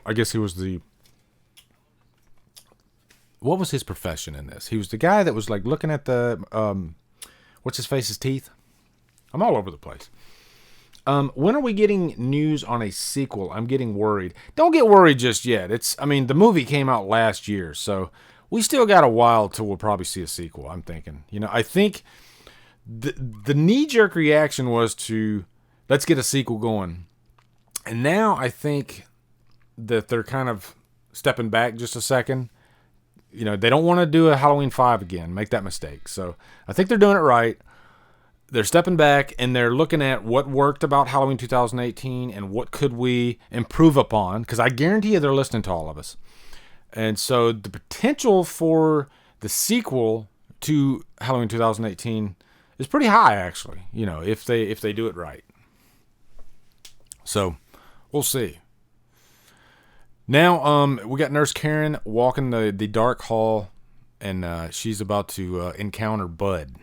I guess he was the... What was his profession in this? He was the guy that was, like, looking at the... what's his face's teeth? I'm all over the place. When are we getting news on a sequel? I'm getting worried. Don't get worried just yet. The movie came out last year, so we still got a while till we'll probably see a sequel, I'm thinking. I think the knee-jerk reaction was to, let's get a sequel going. And now I think that they're kind of stepping back just a second. They don't want to do a Halloween 5 again, make that mistake. So I think they're doing it right. They're stepping back and they're looking at what worked about Halloween 2018 and what could we improve upon, because I guarantee you they're listening to all of us. And so the potential for the sequel to Halloween 2018 is pretty high, actually, if they do it right. So we'll see. Now we got Nurse Karen walking the dark hall, and she's about to encounter Bud.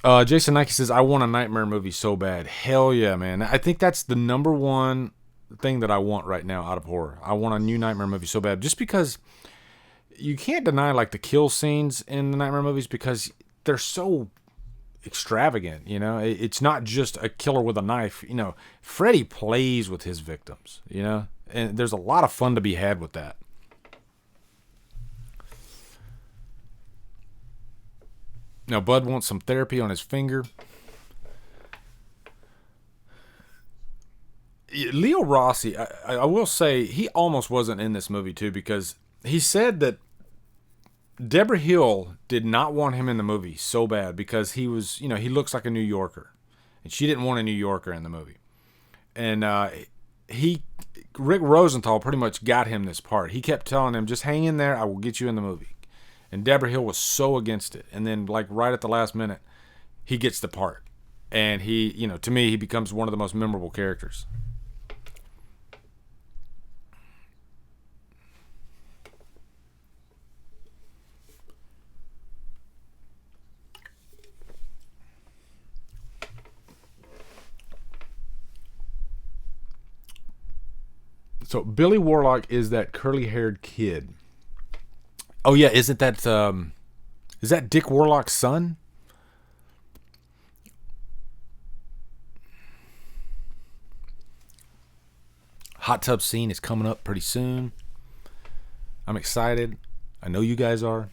Jason Nike says, I want a Nightmare movie so bad. Hell yeah, man. I think that's the number one thing that I want right now out of horror. I want a new Nightmare movie so bad. Just because you can't deny, like, the kill scenes in the Nightmare movies because they're so extravagant, It's not just a killer with a knife. Freddy plays with his victims, And there's a lot of fun to be had with that. Now, Bud wants some therapy on his finger. Leo Rossi, I will say, he almost wasn't in this movie, too, because he said that Deborah Hill did not want him in the movie so bad because he was, he looks like a New Yorker. And she didn't want a New Yorker in the movie. And Rick Rosenthal pretty much got him this part. He kept telling him, just hang in there, I will get you in the movie. And Deborah Hill was so against it. And then, like, right at the last minute, he gets the part. And he, to me, he becomes one of the most memorable characters. So Billy Warlock is that curly-haired kid. Oh yeah, is that Dick Warlock's son? Hot tub scene is coming up pretty soon. I'm excited. I know you guys are.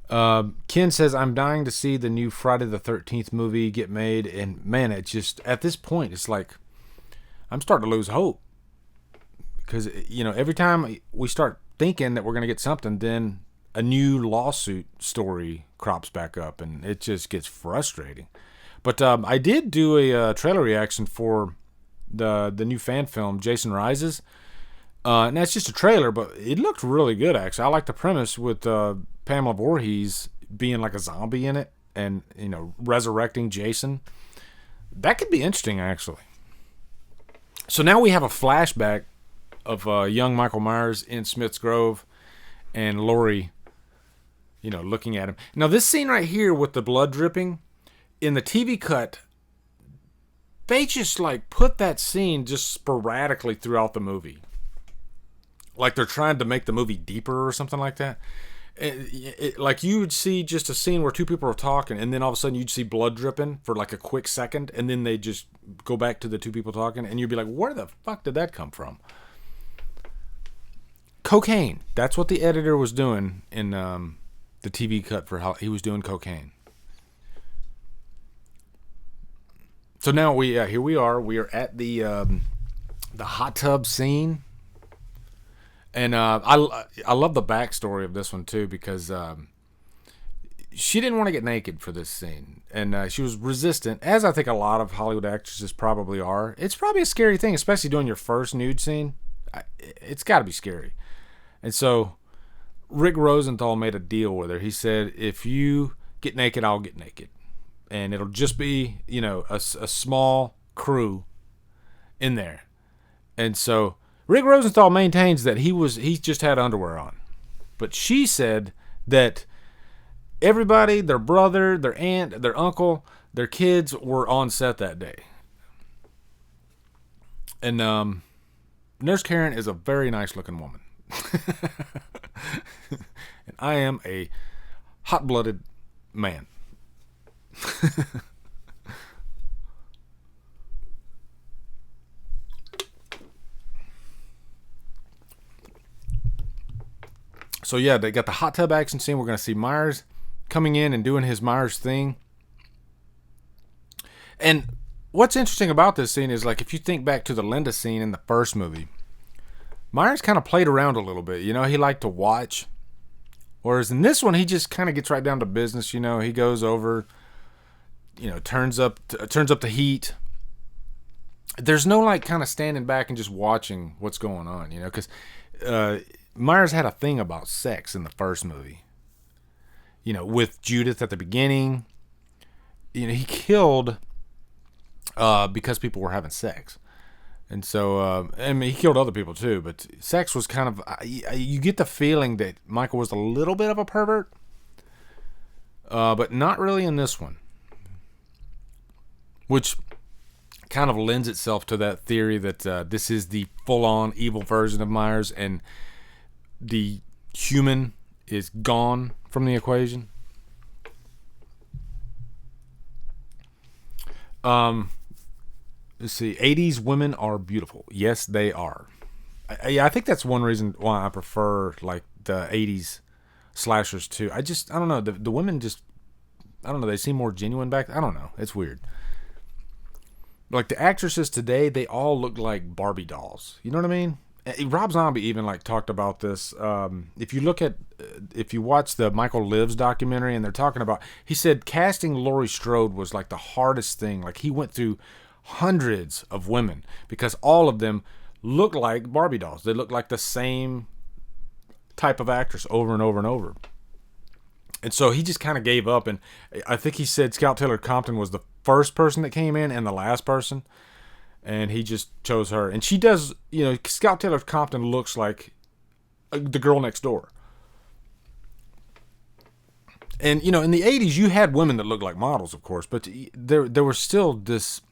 Ken says, I'm dying to see the new Friday the 13th movie get made. And man, it just, at this point, it's like, I'm starting to lose hope. Because, every time we start thinking that we're going to get something, then a new lawsuit story crops back up. And it just gets frustrating. But I did do a trailer reaction for the new fan film, Jason Rises. And that's just a trailer, but it looked really good, actually. I like the premise with Pamela Voorhees being like a zombie in it and, resurrecting Jason. That could be interesting, actually. So now we have a flashback of young Michael Myers in Smith's Grove and Laurie, looking at him. Now, this scene right here with the blood dripping, in the TV cut, they just, put that scene just sporadically throughout the movie. Like they're trying to make the movie deeper or something like that. Like you would see just a scene where two people are talking, and then all of a sudden you'd see blood dripping for like a quick second, and then they just go back to the two people talking, and you'd be like, where the fuck did that come from? Cocaine. That's what the editor was doing in the TV cut for how he was doing cocaine. So now here we are. We are at the hot tub scene. And I love the backstory of this one, too, because she didn't want to get naked for this scene. And she was resistant, as I think a lot of Hollywood actresses probably are. It's probably a scary thing, especially doing your first nude scene. It's got to be scary. And so Rick Rosenthal made a deal with her. He said, if you get naked, I'll get naked. And it'll just be, a small crew in there. And so Rick Rosenthal maintains that he just had underwear on. But she said that everybody, their brother, their aunt, their uncle, their kids were on set that day. And Nurse Karen is a very nice looking woman. And I am a hot-blooded man. So yeah, they got the hot tub action scene. We're going to see Myers coming in and doing his Myers thing. And what's interesting about this scene is, if you think back to the Linda scene in the first movie, Myers kind of played around a little bit. He liked to watch. Whereas in this one, he just kind of gets right down to business. He goes over, turns up the heat. There's no kind of standing back and just watching what's going on, because Myers had a thing about sex in the first movie. With Judith at the beginning. He killed because people were having sex. And so, he killed other people too, but sex was kind of, you get the feeling that Michael was a little bit of a pervert, but not really in this one. Which kind of lends itself to that theory that this is the full-on evil version of Myers, and the human is gone from the equation. Let's see. 80s women are beautiful. Yes, they are. I think that's one reason why I prefer the 80s slashers too. I don't know. The women just, I don't know. They seem more genuine back. I don't know. It's weird. The actresses today, they all look like Barbie dolls. You know what I mean? Rob Zombie even talked about this. If you watch the Michael Lives documentary, and they're talking about, he said casting Laurie Strode was the hardest thing. He went through hundreds of women because all of them look like Barbie dolls. They look like the same type of actress over and over and over. And so he just kind of gave up. And I think he said Scout Taylor Compton was the first person that came in and the last person. And he just chose her. And she does, Scout Taylor Compton looks like the girl next door. And, in the 80s, you had women that looked like models, of course. But there was still this,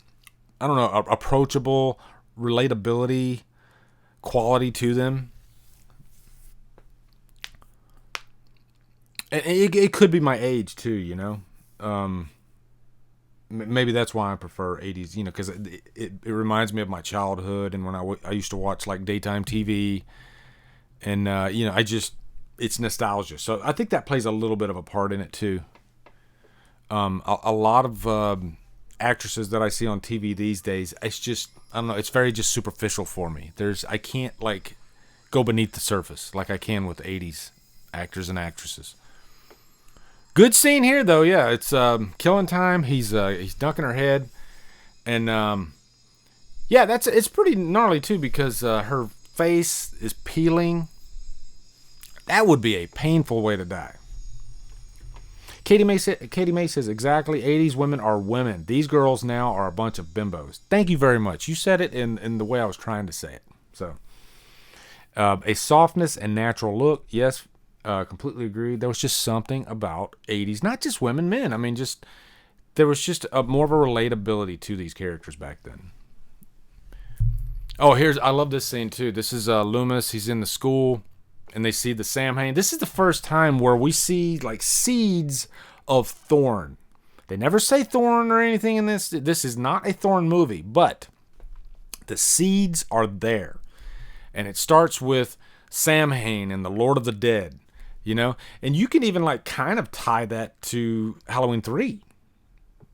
I don't know, approachable relatability quality to them. And it could be my age, too, maybe that's why I prefer 80s, because it reminds me of my childhood and when I used to watch, like, daytime TV. And, it's nostalgia. So I think that plays a little bit of a part in it, too. A lot of actresses that I see on TV these days, it's just, I don't know, it's very just superficial for me. I can't, like, go beneath the surface like I can with 80s actors and actresses. Good scene here, though. Yeah, it's killing time. He's dunking her head, and it's pretty gnarly too because her face is peeling. That would be a painful way to die. Katie May says exactly. 80s women are women. These girls now are a bunch of bimbos. Thank you very much. You said it in the way I was trying to say it. So, a softness and natural look. Yes. Completely agree. There was just something about 80s, not just women, men. I mean, there was just more of a relatability to these characters back then. Oh, I love this scene too. This is Loomis. He's in the school, and they see the Samhain. This is the first time where we see like seeds of Thorn. They never say Thorn or anything in this. This is not a Thorn movie, but the seeds are there, and it starts with Samhain and the Lord of the Dead. And you can even like kind of tie that to Halloween 3,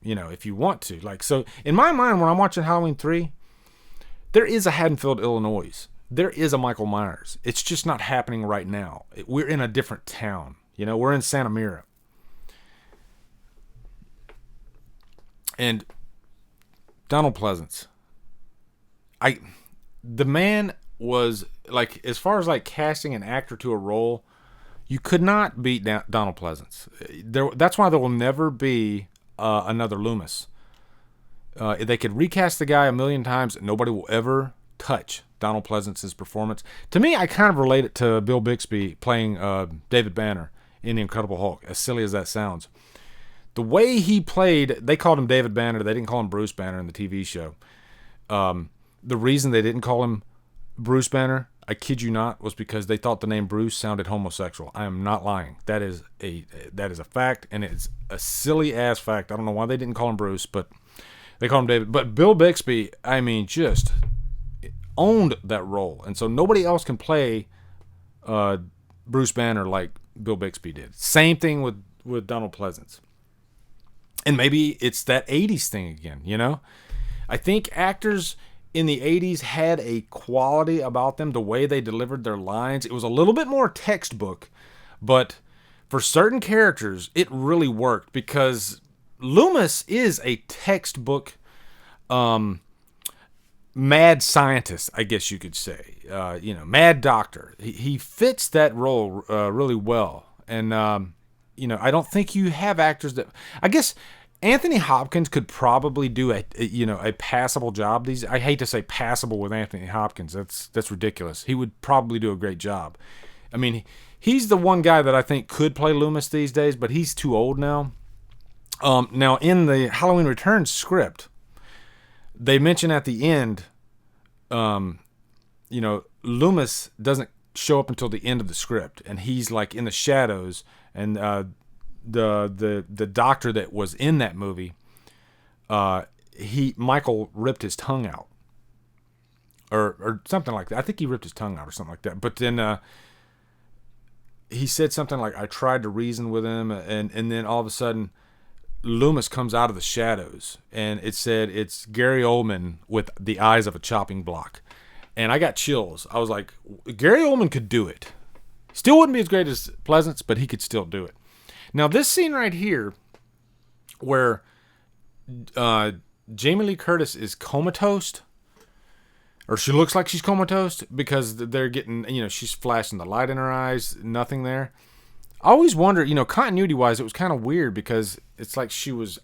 if you want to. Like, so in my mind, when I'm watching Halloween 3, there is a Haddonfield, Illinois. There is a Michael Myers. It's just not happening right now. We're in a different town. We're in Santa Mira. And Donald Pleasance. The man was like, as far as like casting an actor to a role, you could not beat Donald Pleasance. That's why there will never be another Loomis. They could recast the guy a million times. Nobody will ever touch Donald Pleasance's performance. To me, I kind of relate it to Bill Bixby playing David Banner in The Incredible Hulk, as silly as that sounds. The way he played, they called him David Banner. They didn't call him Bruce Banner in the TV show. The reason they didn't call him Bruce Banner, I kid you not, was because they thought the name Bruce sounded homosexual. I am not lying. That is a fact, and it's a silly ass fact. I don't know why they didn't call him Bruce, but they called him David. But Bill Bixby, I mean, just owned that role, and so nobody else can play Bruce Banner like Bill Bixby did. Same thing with Donald Pleasance. And maybe it's that 80s thing again, I think actors in the 80s had a quality about them, the way they delivered their lines. It was a little bit more textbook, but for certain characters, it really worked because Loomis is a textbook mad scientist, I guess you could say. Mad doctor. He fits that role really well. And, I don't think you have actors that... I guess... Anthony Hopkins could probably do a passable job. I hate to say passable with Anthony Hopkins. That's ridiculous. He would probably do a great job. I mean, he's the one guy that I think could play Loomis these days, but he's too old now. Now in the Halloween Returns script, they mention at the end, Loomis doesn't show up until the end of the script, and he's like in the shadows, and the doctor that was in that movie, Michael ripped his tongue out, or something like that. I think he ripped his tongue out or something like that. But then he said something like, "I tried to reason with him," and then all of a sudden, Loomis comes out of the shadows, and it said it's Gary Oldman with the eyes of a chopping block, and I got chills. I was like, Gary Oldman could do it. Still wouldn't be as great as Pleasance, but he could still do it. Now, this scene right here, where Jamie Lee Curtis is comatose, or she looks like she's comatose because they're getting, she's flashing the light in her eyes, nothing there. I always wonder, continuity wise, it was kind of weird because it's like she was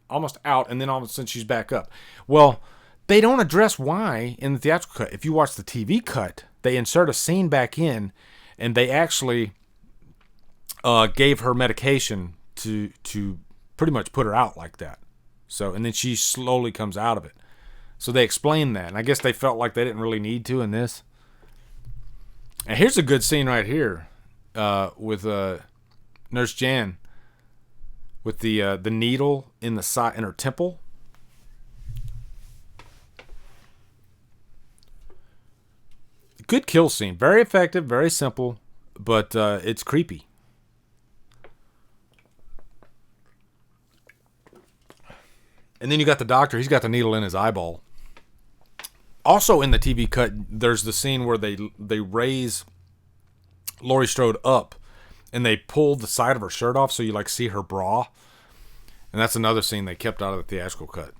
almost out and then all of a sudden she's back up. Well, they don't address why in the theatrical cut. If you watch the TV cut, they insert a scene back in and they actually gave her medication to pretty much put her out like that. So, and then she slowly comes out of it. So they explain that. And I guess they felt like they didn't really need to in this. And here's a good scene right here with Nurse Jan with the needle in the side in her temple. Good kill scene. Very effective, very simple, but it's creepy. And then you got the doctor. He's got the needle in his eyeball. Also in the TV cut, there's the scene where they raise Laurie Strode up and they pull the side of her shirt off so you like see her bra. And that's another scene they kept out of the theatrical cut.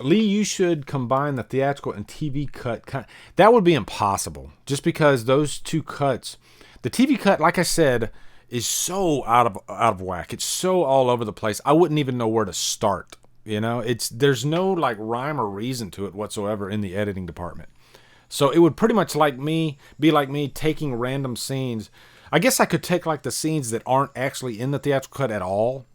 Lee, you should combine the theatrical and TV cut. That would be impossible. Just because those two cuts, the TV cut, like I said, is so out of whack. It's so all over the place. I wouldn't even know where to start. There's no like rhyme or reason to it whatsoever in the editing department. So it would pretty much be like me taking random scenes. I guess I could take like the scenes that aren't actually in the theatrical cut at all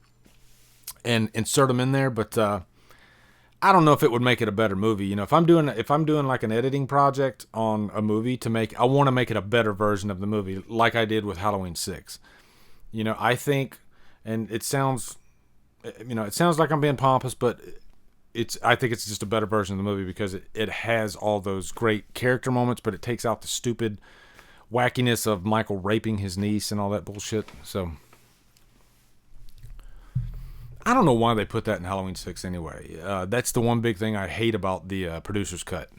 and insert them in there, but I don't know if it would make it a better movie. If I'm doing like an editing project on a movie I want to make it a better version of the movie, like I did with Halloween 6. I think, and it sounds like I'm being pompous, but I think it's just a better version of the movie because it has all those great character moments, but it takes out the stupid wackiness of Michael raping his niece and all that bullshit. So I don't know why they put that in Halloween 6 anyway. That's the one big thing I hate about the producer's cut.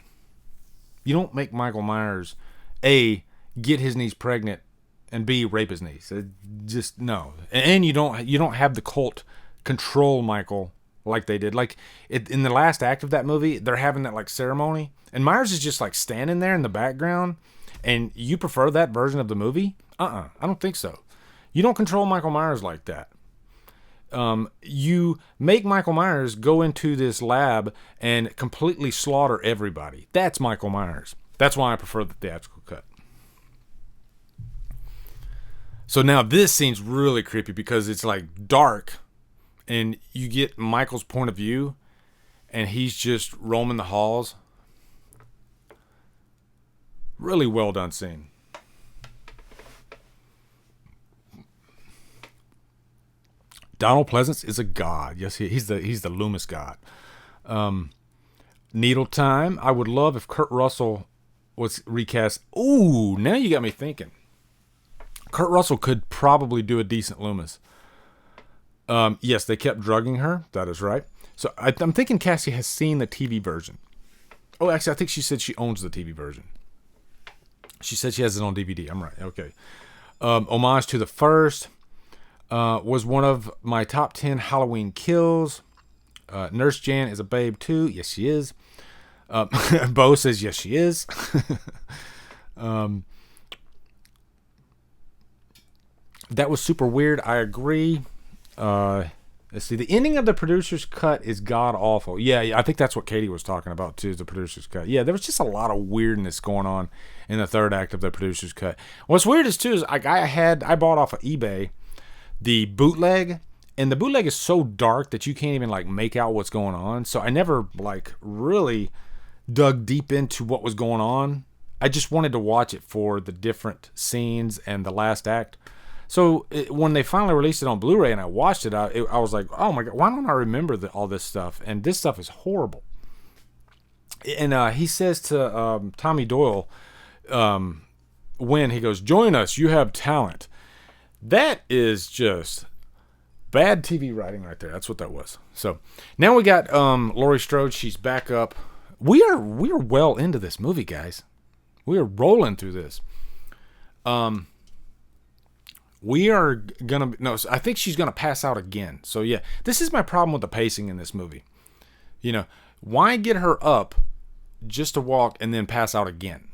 You don't make Michael Myers, A, get his niece pregnant, and B, rape his niece. Just no. And you don't have the cult control Michael like they did. Like in the last act of that movie, they're having that like ceremony, and Myers is just like standing there in the background. And you prefer that version of the movie? I don't think so. You don't control Michael Myers like that. You make Michael Myers go into this lab and completely slaughter everybody. That's Michael Myers. That's why I prefer the theatrical cut. So now this scene's really creepy because it's like dark and you get Michael's point of view and he's just roaming the halls. Really well done scene. Donald Pleasance is a god. Yes, he's the Loomis god. Needle time. I would love if Kurt Russell was recast. Ooh, now you got me thinking. Kurt Russell could probably do a decent Loomis. Yes, they kept drugging her. That is right. So I'm thinking Cassie has seen the TV version. Oh, actually, I think she said she owns the TV version. She said she has it on DVD. I'm right. Okay. Homage to the first. Was one of my top 10 Halloween kills. Nurse Jan is a babe too. Yes, she is. Bo says yes, she is. That was super weird. I agree. Let's see. The ending of the producer's cut is god awful. Yeah, I think that's what Katie was talking about too, is the producer's cut. Yeah, there was just a lot of weirdness going on in the third act of the producer's cut. What's weird is too is I bought off of eBay the bootleg, and the bootleg is so dark that you can't even like make out what's going on. So I never like really dug deep into what was going on. I just wanted to watch it for the different scenes and the last act. So when they finally released it on Blu-ray and I watched it, I was like, oh my God, why don't I remember all this stuff? And this stuff is horrible. And he says to Tommy Doyle, when he goes, join us, you have talent. That is just bad TV writing right there. That's what that was. So now we got Laurie Strode. She's back up. We are well into this movie, guys. We are rolling through this. We are gonna I think she's gonna pass out again. So yeah, this is my problem with the pacing in this movie. Why get her up just to walk and then pass out again.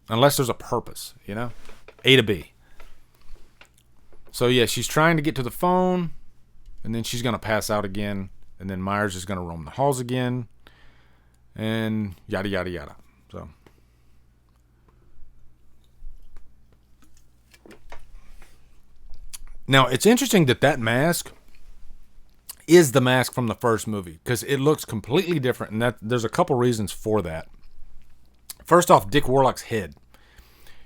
Unless there's a purpose, you know? A to B. So, yeah, she's trying to get to the phone, and then she's going to pass out again, and then Myers is going to roam the halls again, and yada, yada, yada. So, now, it's interesting that mask is the mask from the first movie, because it looks completely different, and there's a couple reasons for that. First off, Dick Warlock's head.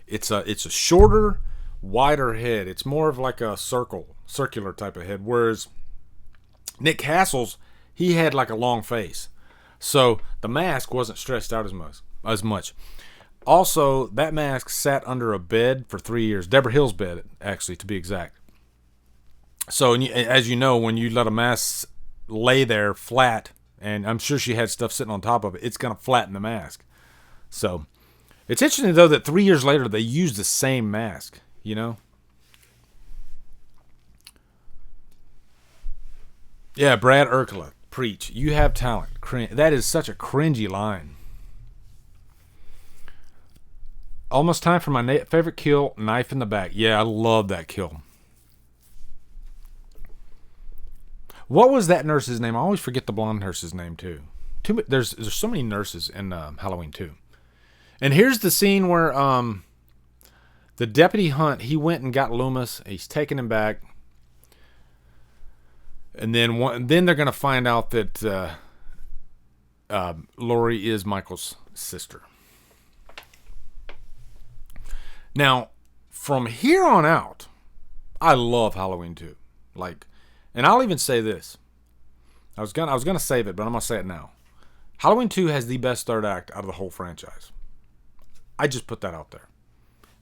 It's a shorter, wider head. It's more of like a circular type of head, whereas Nick Castle's, he had like a long face. So the mask wasn't stretched out as much. Also, that mask sat under a bed for 3 years. Deborah Hill's bed, actually, to be exact. So, as you know, when you let a mask lay there flat, and I'm sure she had stuff sitting on top of it, it's going to flatten the mask. So, it's interesting, though, that 3 years later, they used the same mask, you know? Yeah, Brad Urkela, preach. You have talent. That is such a cringy line. Almost time for my favorite kill, knife in the back. Yeah, I love that kill. What was that nurse's name? I always forget the blonde nurse's name, too. There's so many nurses in Halloween 2. And here's the scene where the Deputy Hunt, he went and got Loomis. He's taking him back. And then they're going to find out that Laurie is Michael's sister. Now, from here on out, I love Halloween 2. And I'll even say this. I was gonna save it, but I'm gonna say it now. Halloween 2 has the best third act out of the whole franchise. I just put that out there.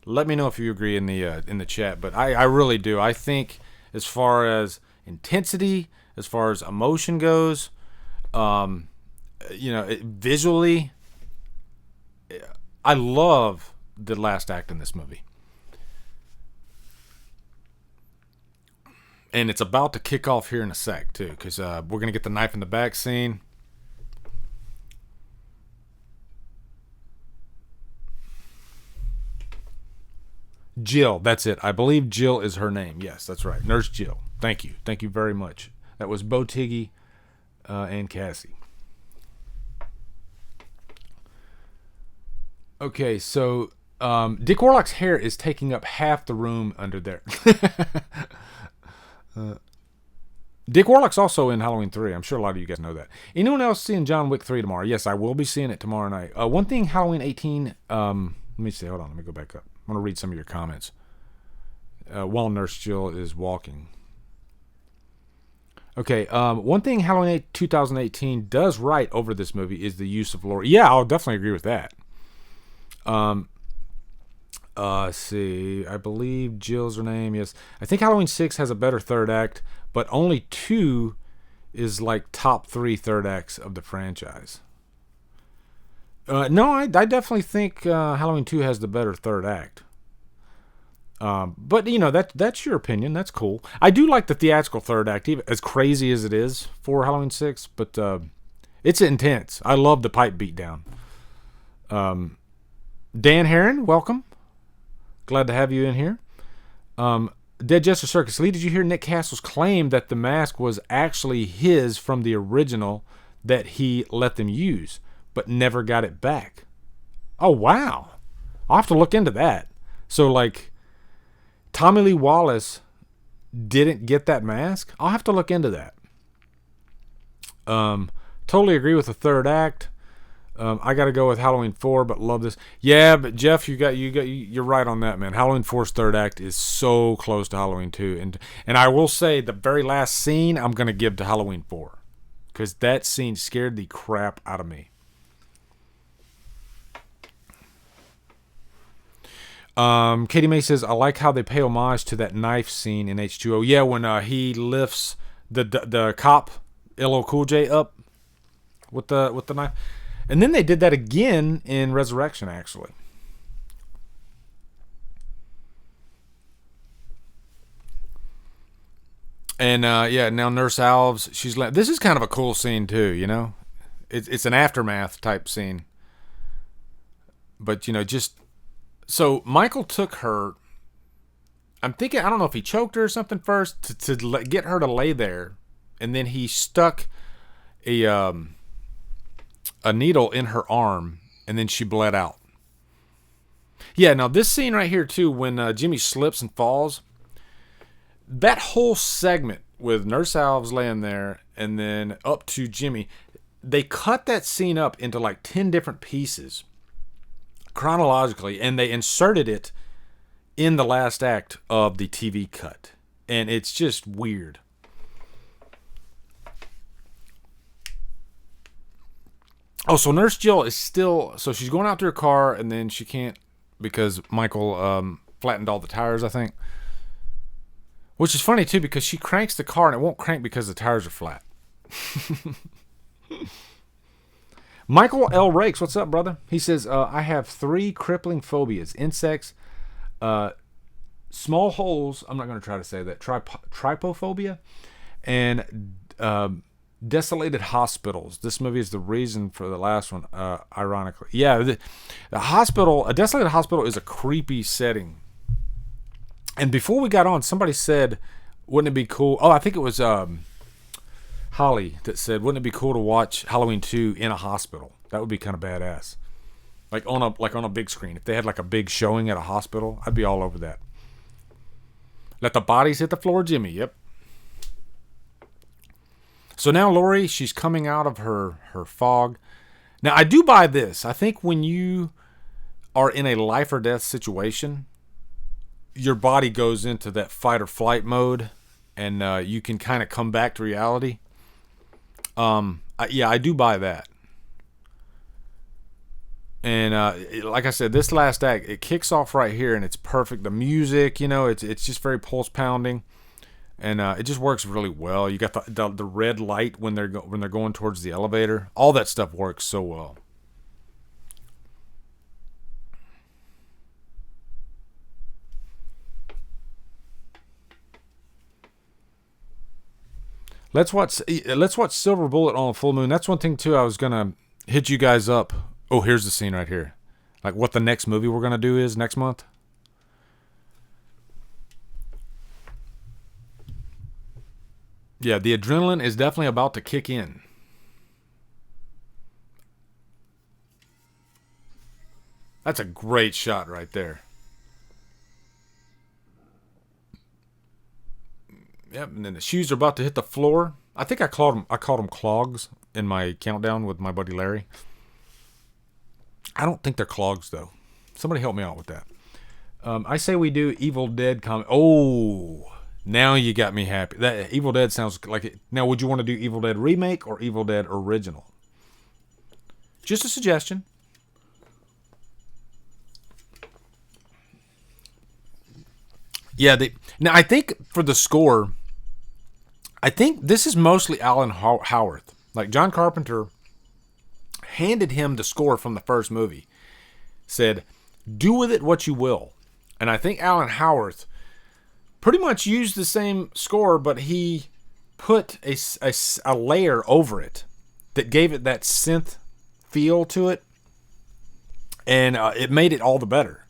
Let me know if you agree in the chat, but I really do. I think as far as intensity, as far as emotion goes, visually, I love the last act in this movie. And it's about to kick off here in a sec, too, because we're going to get the knife in the back scene. Jill, that's it. I believe Jill is her name. Yes, that's right. Nurse Jill. Thank you. Thank you very much. That was Bo Tiggy and Cassie. Okay, so Dick Warlock's hair is taking up half the room under there. Dick Warlock's also in Halloween 3. I'm sure a lot of you guys know that. Anyone else seeing John Wick 3 tomorrow? Yes, I will be seeing it tomorrow night. One thing, Halloween 18... let me see. Hold on. Let me go back up. I'm going to read some of your comments while Nurse Jill is walking. Okay, one thing Halloween 2018 does right over this movie is the use of Laurie. Yeah, I'll definitely agree with that. See, I believe Jill's her name. Yes, I think Halloween 6 has a better third act, but only 2 is like top 3 third acts of the franchise. No, I definitely think Halloween 2 has the better third act. But that's your opinion. That's cool. I do like the theatrical third act, even as crazy as it is for Halloween 6. But it's intense. I love the pipe beat down. Dan Heron, welcome. Glad to have you in here. Dead Jester Circus Lee, did you hear Nick Castle's claim that the mask was actually his from the original that he let them use, but never got it back? Oh, wow. I'll have to look into that. So, Tommy Lee Wallace didn't get that mask? I'll have to look into that. Totally agree with the third act. I got to go with Halloween 4, but love this. Yeah, but Jeff, you're right on that, man. Halloween 4's third act is so close to Halloween 2, and I will say the very last scene I'm going to give to Halloween 4, because that scene scared the crap out of me. Katie May says, I like how they pay homage to that knife scene in H2O. Yeah, when he lifts the cop LL Cool J up with the knife. And then they did that again in Resurrection, actually. And now Nurse Alves, this is kind of a cool scene too, It's an aftermath type scene. But, just so Michael took her. I'm thinking, I don't know if he choked her or something first to get her to lay there. And then he stuck a needle in her arm, and then she bled out. Yeah, now this scene right here, too, when Jimmy slips and falls, that whole segment with Nurse Alves laying there and then up to Jimmy, they cut that scene up into like 10 different pieces chronologically, and they inserted it in the last act of the TV cut. And it's just weird. Oh, so Nurse Jill is still... So she's going out to her car, and then she can't because Michael flattened all the tires, I think. Which is funny, too, because she cranks the car, and it won't crank because the tires are flat. Michael L. Rakes, what's up, brother? He says, I have 3 crippling phobias. Insects, small holes, I'm not going to try to say that, trypophobia, and desolated hospitals. This movie is the reason for the last one, ironically. Yeah, the hospital, a desolated hospital is a creepy setting. And before we got on, somebody said, wouldn't it be cool? Oh, I think it was Holly that said, wouldn't it be cool to watch Halloween 2 in a hospital? That would be kind of badass. Like on a big screen. If they had like a big showing at a hospital, I'd be all over that. Let the bodies hit the floor, Jimmy. Yep. So now Laurie, she's coming out of her fog. Now, I do buy this. I think when you are in a life or death situation, your body goes into that fight or flight mode, and you can kind of come back to reality. I do buy that. And like I said, this last act, it kicks off right here, and it's perfect. The music, it's just very pulse pounding, and it just works really well. You got the red light when they're going towards the elevator. All that stuff works so well. Let's watch Silver Bullet on a full moon. That's one thing too. I was gonna hit you guys up. Oh, here's the scene right here. Like what the next movie we're gonna do is next month. Yeah, the adrenaline is definitely about to kick in. That's a great shot right there. Yep, and then the shoes are about to hit the floor. I think I called them clogs in my countdown with my buddy Larry. I don't think they're clogs though. Somebody help me out with that. I say we do Evil Dead Oh, now you got me happy. That Evil Dead sounds like it. Now, would you want to do Evil Dead remake or Evil Dead original? Just a suggestion. Yeah, now I think for the score, I think this is mostly Alan Howarth. Like John Carpenter handed him the score from the first movie, said, "Do with it what you will." And I think Alan Howarth pretty much used the same score, but he put a layer over it that gave it that synth feel to it, and it made it all the better.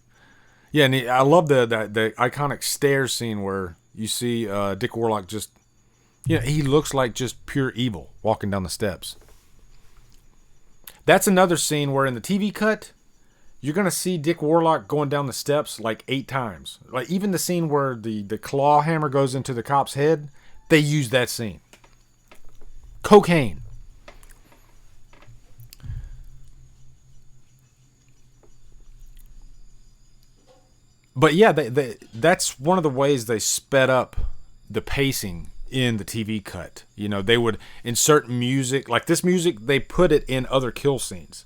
Yeah, and I love the iconic stairs scene where you see Dick Warlock just, he looks like just pure evil walking down the steps. That's another scene where in the TV cut, you're going to see Dick Warlock going down the steps like 8 times. Like even the scene where the claw hammer goes into the cop's head, they use that scene. Cocaine. But yeah, that's one of the ways they sped up the pacing in the TV cut. They would insert music. Like this music, they put it in other kill scenes.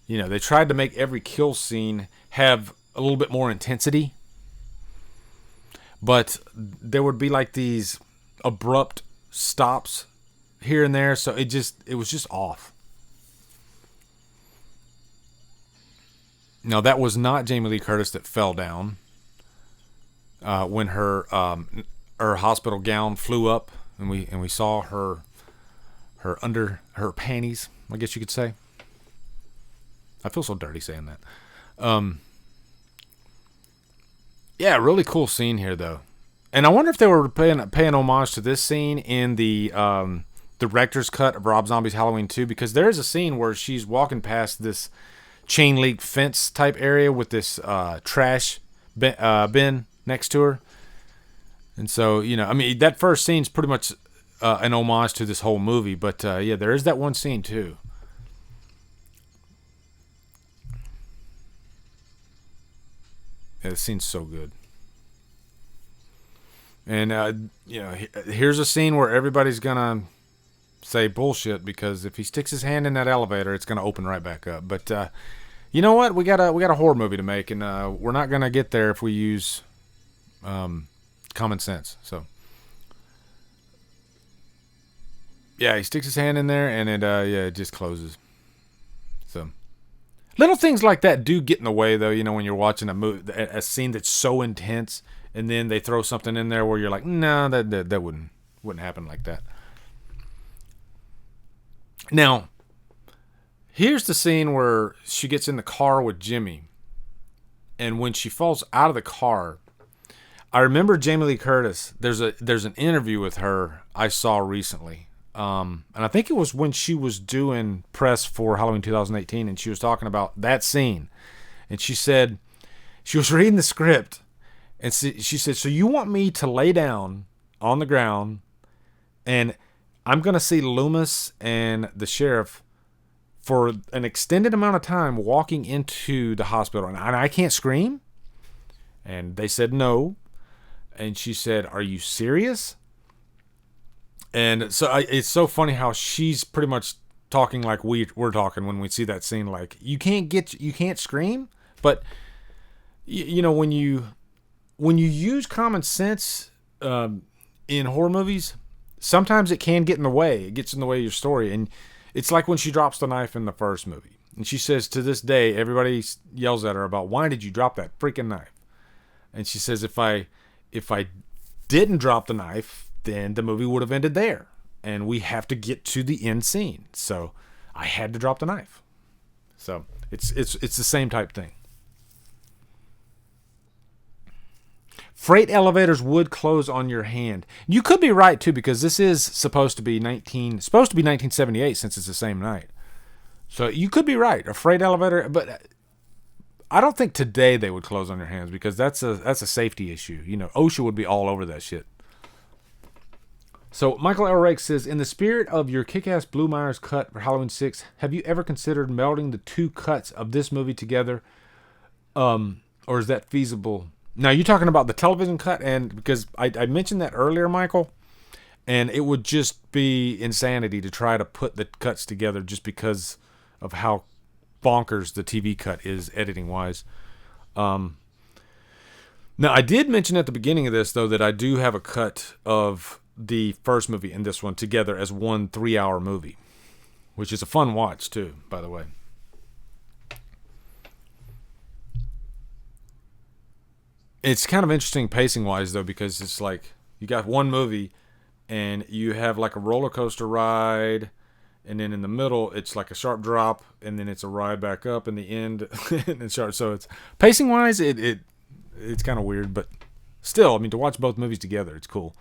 They tried to make every kill scene have a little bit more intensity. But there would be like these abrupt stops here and there. So it was just off. No, that was not Jamie Lee Curtis that fell down when her hospital gown flew up, and we saw her under her panties, I guess you could say. I feel so dirty saying that. Yeah, really cool scene here though. And I wonder if they were paying homage to this scene in the director's cut of Rob Zombie's Halloween 2, because there is a scene where she's walking past this chain link fence type area with this trash bin next to her. And so, I mean, that first scene's pretty much an homage to this whole movie. But yeah, there is that one scene too. Yeah, the scene's so good. And, here's a scene where everybody's going to say bullshit, because if he sticks his hand in that elevator, it's going to open right back up. But you know what? We got a horror movie to make, and we're not going to get there if we use common sense. So, yeah, he sticks his hand in there, and it just closes. So, little things like that do get in the way, though. When you're watching a movie, a scene that's so intense, and then they throw something in there where you're like, no, that wouldn't happen like that. Now, here's the scene where she gets in the car with Jimmy, and when she falls out of the car, I remember Jamie Lee Curtis. There's an interview with her I saw recently, and I think it was when she was doing press for Halloween 2018, and she was talking about that scene, and she said she was reading the script, and she said, "So you want me to lay down on the ground, and I'm going to see Loomis and the sheriff for an extended amount of time walking into the hospital, and I can't scream?" And they said no. And she said, "Are you serious?" And so it's so funny how she's pretty much talking like we're talking when we see that scene. Like, you can't scream, but when you use common sense in horror movies, sometimes it can get in the way. It gets in the way of your story. And it's like when she drops the knife in the first movie. And she says, to this day, everybody yells at her about, "Why did you drop that freaking knife?" And she says, if I didn't drop the knife, then the movie would have ended there. And we have to get to the end scene. So I had to drop the knife. So it's the same type thing. Freight elevators would close on your hand. You could be right too, because this is supposed to be 1978, since it's the same night. So you could be right. A freight elevator, but I don't think today they would close on your hands, because that's a safety issue. OSHA would be all over that shit. So Michael L. Rake says, "In the spirit of your kick-ass Blue Myers cut for Halloween 6, have you ever considered melding the two cuts of this movie together? Or is that feasible?" Now, you're talking about the television cut, and because I mentioned that earlier, Michael, and it would just be insanity to try to put the cuts together just because of how bonkers the TV cut is editing-wise. Now, I did mention at the beginning of this, though, that I do have a cut of the first movie and this one together as one 3-hour movie, which is a fun watch, too, by the way. It's kind of interesting pacing-wise, though, because it's like you got one movie and you have like a roller coaster ride, and then in the middle it's like a sharp drop, and then it's a ride back up in the end. And sharp. So it's pacing-wise, it's kind of weird, but still, I mean, to watch both movies together, it's cool.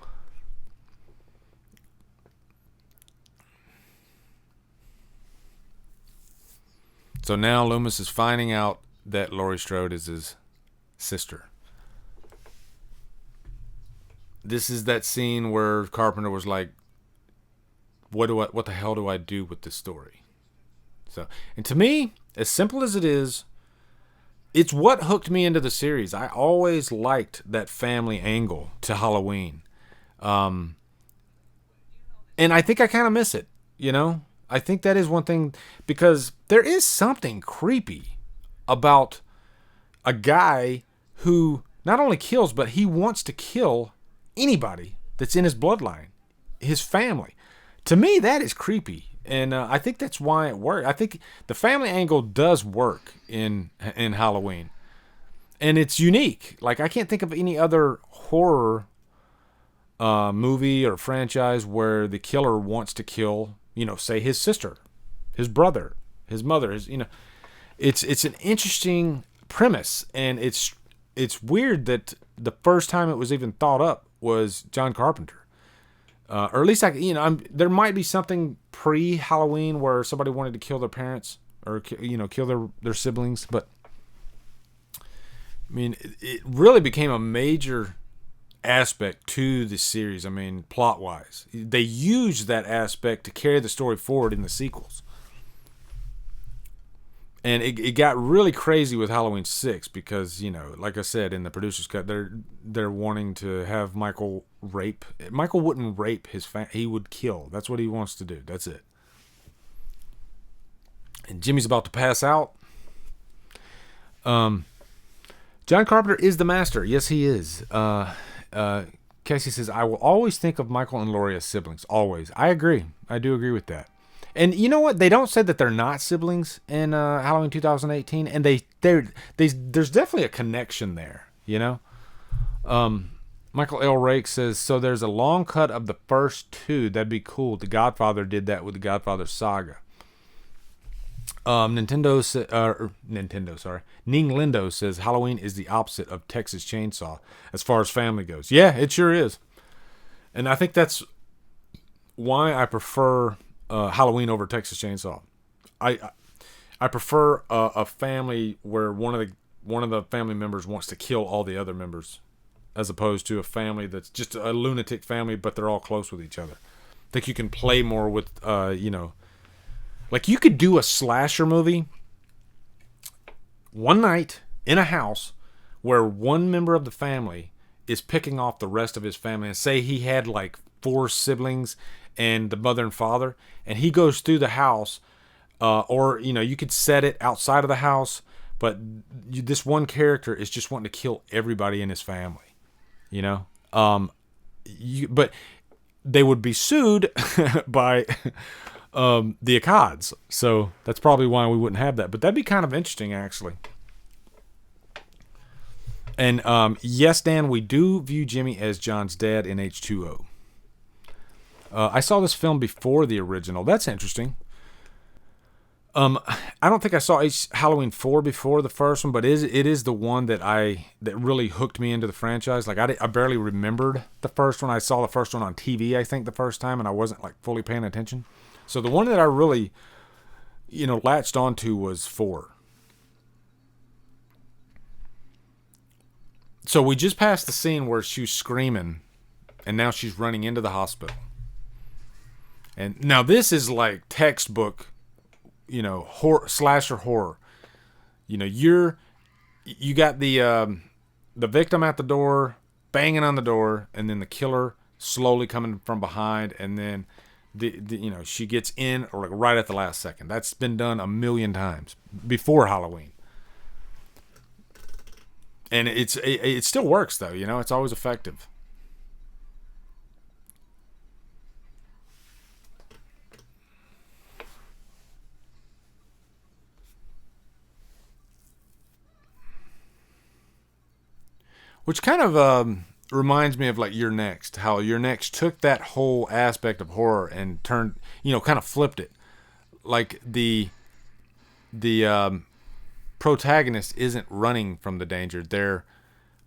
So now Loomis is finding out that Laurie Strode is his sister. This is that scene where Carpenter was like, what the hell do I do with this story? So, and to me, as simple as it is, it's what hooked me into the series. I always liked that family angle to Halloween. And I think I kind of miss it, I think that is one thing, because there is something creepy about a guy who not only kills, but he wants to kill anybody that's in his bloodline, his family. To me, that is creepy, and I think that's why it worked. I think the family angle does work in Halloween, and it's unique. Like, I can't think of any other horror movie or franchise where the killer wants to kill, say his sister, his brother, his mother. It's an interesting premise, and it's weird that the first time it was even thought up was John Carpenter, or at least there might be something pre-Halloween where somebody wanted to kill their parents or kill their siblings, but I mean it really became a major aspect to the series. I mean, plot wise, they used that aspect to carry the story forward in the sequels. And it got really crazy with Halloween 6 because, like I said, in the producer's cut, they're wanting to have Michael rape. Michael wouldn't rape his he would kill. That's what he wants to do. That's it. And Jimmy's about to pass out. John Carpenter is the master. Yes, he is. Casey says, I will always think of Michael and Laurie as siblings. Always. I agree. I do agree with that. And you know what? They don't say that they're not siblings in Halloween 2018, and there's definitely a connection there. Michael L. Rake says, so there's a long cut of the first two. That'd be cool. The Godfather did that with the Godfather saga. Ning Lindo says Halloween is the opposite of Texas Chainsaw as far as family goes. Yeah, it sure is. And I think that's why I prefer Halloween over Texas Chainsaw. I prefer a family where one of the family members wants to kill all the other members, as opposed to a family that's just a lunatic family, but they're all close with each other. I think you can play more with like you could do a slasher movie one night in a house where one member of the family is picking off the rest of his family, and say he had like 4 siblings and the mother and father, and he goes through the house, or you could set it outside of the house, but this one character is just wanting to kill everybody in his family, but they would be sued by the Akkads, so that's probably why we wouldn't have that, but that'd be kind of interesting actually. And yes, Dan, we do view Jimmy as John's dad in H2O. I saw this film before the original. That's interesting. I don't think I saw Halloween 4 before the first one, but it is the one that really hooked me into the franchise. Like I barely remembered the first one. I saw the first one on TV, I think, the first time, and I wasn't like fully paying attention. So the one that I really, latched onto was 4. So we just passed the scene where she was screaming, and now she's running into the hospital. And now this is like textbook, slasher horror. You got the victim at the door, banging on the door, and then the killer slowly coming from behind, and then she gets in or like right at the last second. That's been done a million times before Halloween. And it still works though, it's always effective. Which kind of reminds me of like You're Next. How You're Next took that whole aspect of horror and turned, kind of flipped it. Like the protagonist isn't running from the danger. They're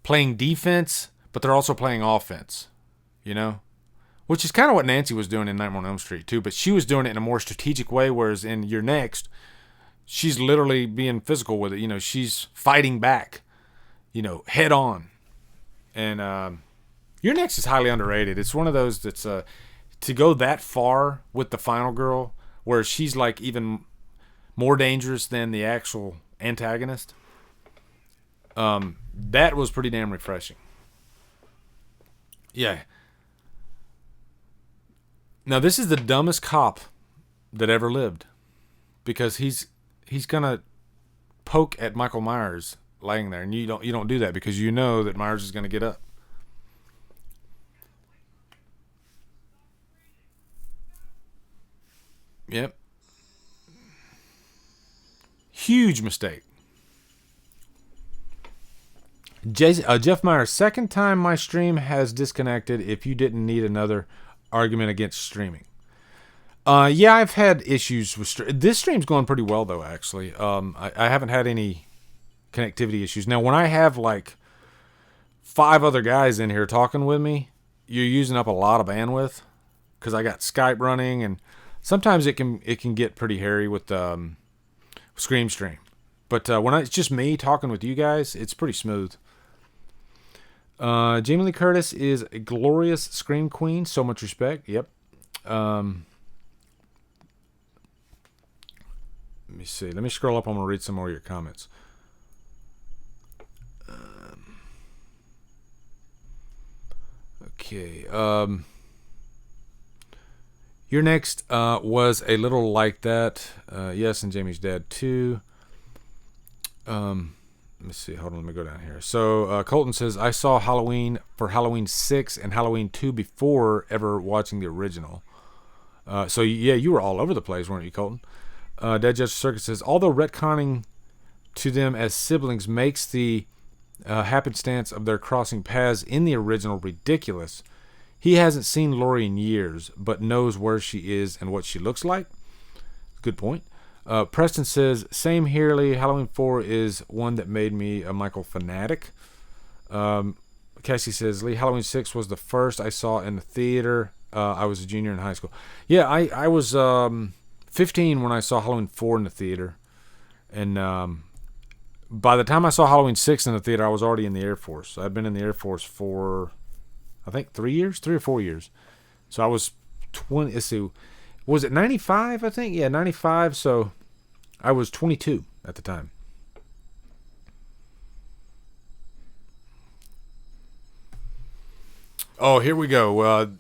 playing defense, but they're also playing offense. Which is kind of what Nancy was doing in Nightmare on Elm Street too. But she was doing it in a more strategic way, whereas in You're Next, she's literally being physical with it. She's fighting back, head on. And Your Next is highly underrated. It's one of those that's to go that far with the final girl, where she's like even more dangerous than the actual antagonist. That was pretty damn refreshing. Yeah. Now this is the dumbest cop that ever lived, because he's gonna poke at Michael Myers laying there, and you don't do that because you know that Myers is going to get up. Yep. Huge mistake. Jeff Myers, second time my stream has disconnected. If you didn't need another argument against streaming. Yeah, I've had issues with this stream's going pretty well though. Actually, I haven't had any connectivity issues. Now, when I have like 5 other guys in here talking with me, you're using up a lot of bandwidth because I got Skype running, and sometimes it can get pretty hairy with Scream Stream. But when it's just me talking with you guys, it's pretty smooth. Jamie Lee Curtis is a glorious scream queen. So much respect. Yep. Let me see. Let me scroll up. I'm going to read some more of your comments. Okay. Your next was A Little Like That. Yes, and Jamie's dead too. Let me see. Hold on. Let me go down here. So Colton says, I saw Halloween for Halloween 6 and Halloween 2 before ever watching the original. So yeah, you were all over the place, weren't you, Colton? Dead Judge Circus says, although retconning to them as siblings makes the happenstance of their crossing paths in the original ridiculous, he hasn't seen Laurie in years, but knows where she is and what she looks like. Good point. Preston says, same here, Lee. Halloween 4 is one that made me a Michael fanatic. Cassie says, Lee, Halloween 6 was the first I saw in the theater. I was a junior in high school. Yeah, I was 15 when I saw Halloween 4 in the theater. And by the time I saw Halloween 6 in the theater, I was already in the Air Force. I'd been in the Air Force for, I think, 3 or 4 years. So I was 20. Let's see. Was it 95, I think? Yeah, 95. So I was 22 at the time. Oh, here we go.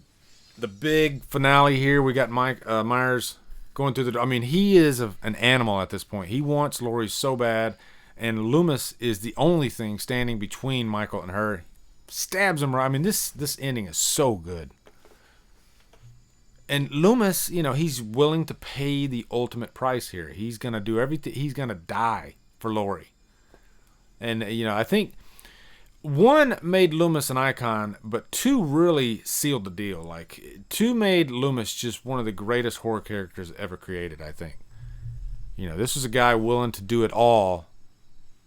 The big finale here. We got Mike Myers going through the... I mean, he is an animal at this point. He wants Laurie so bad. And Loomis is the only thing standing between Michael and her. Stabs him right. I mean, this ending is so good. And Loomis, you know, he's willing to pay the ultimate price here. He's going to do everything. He's going to die for Laurie. And, you know, I think 1 made Loomis an icon, but 2 really sealed the deal. Like, 2 made Loomis just one of the greatest horror characters ever created, I think. You know, this was a guy willing to do it all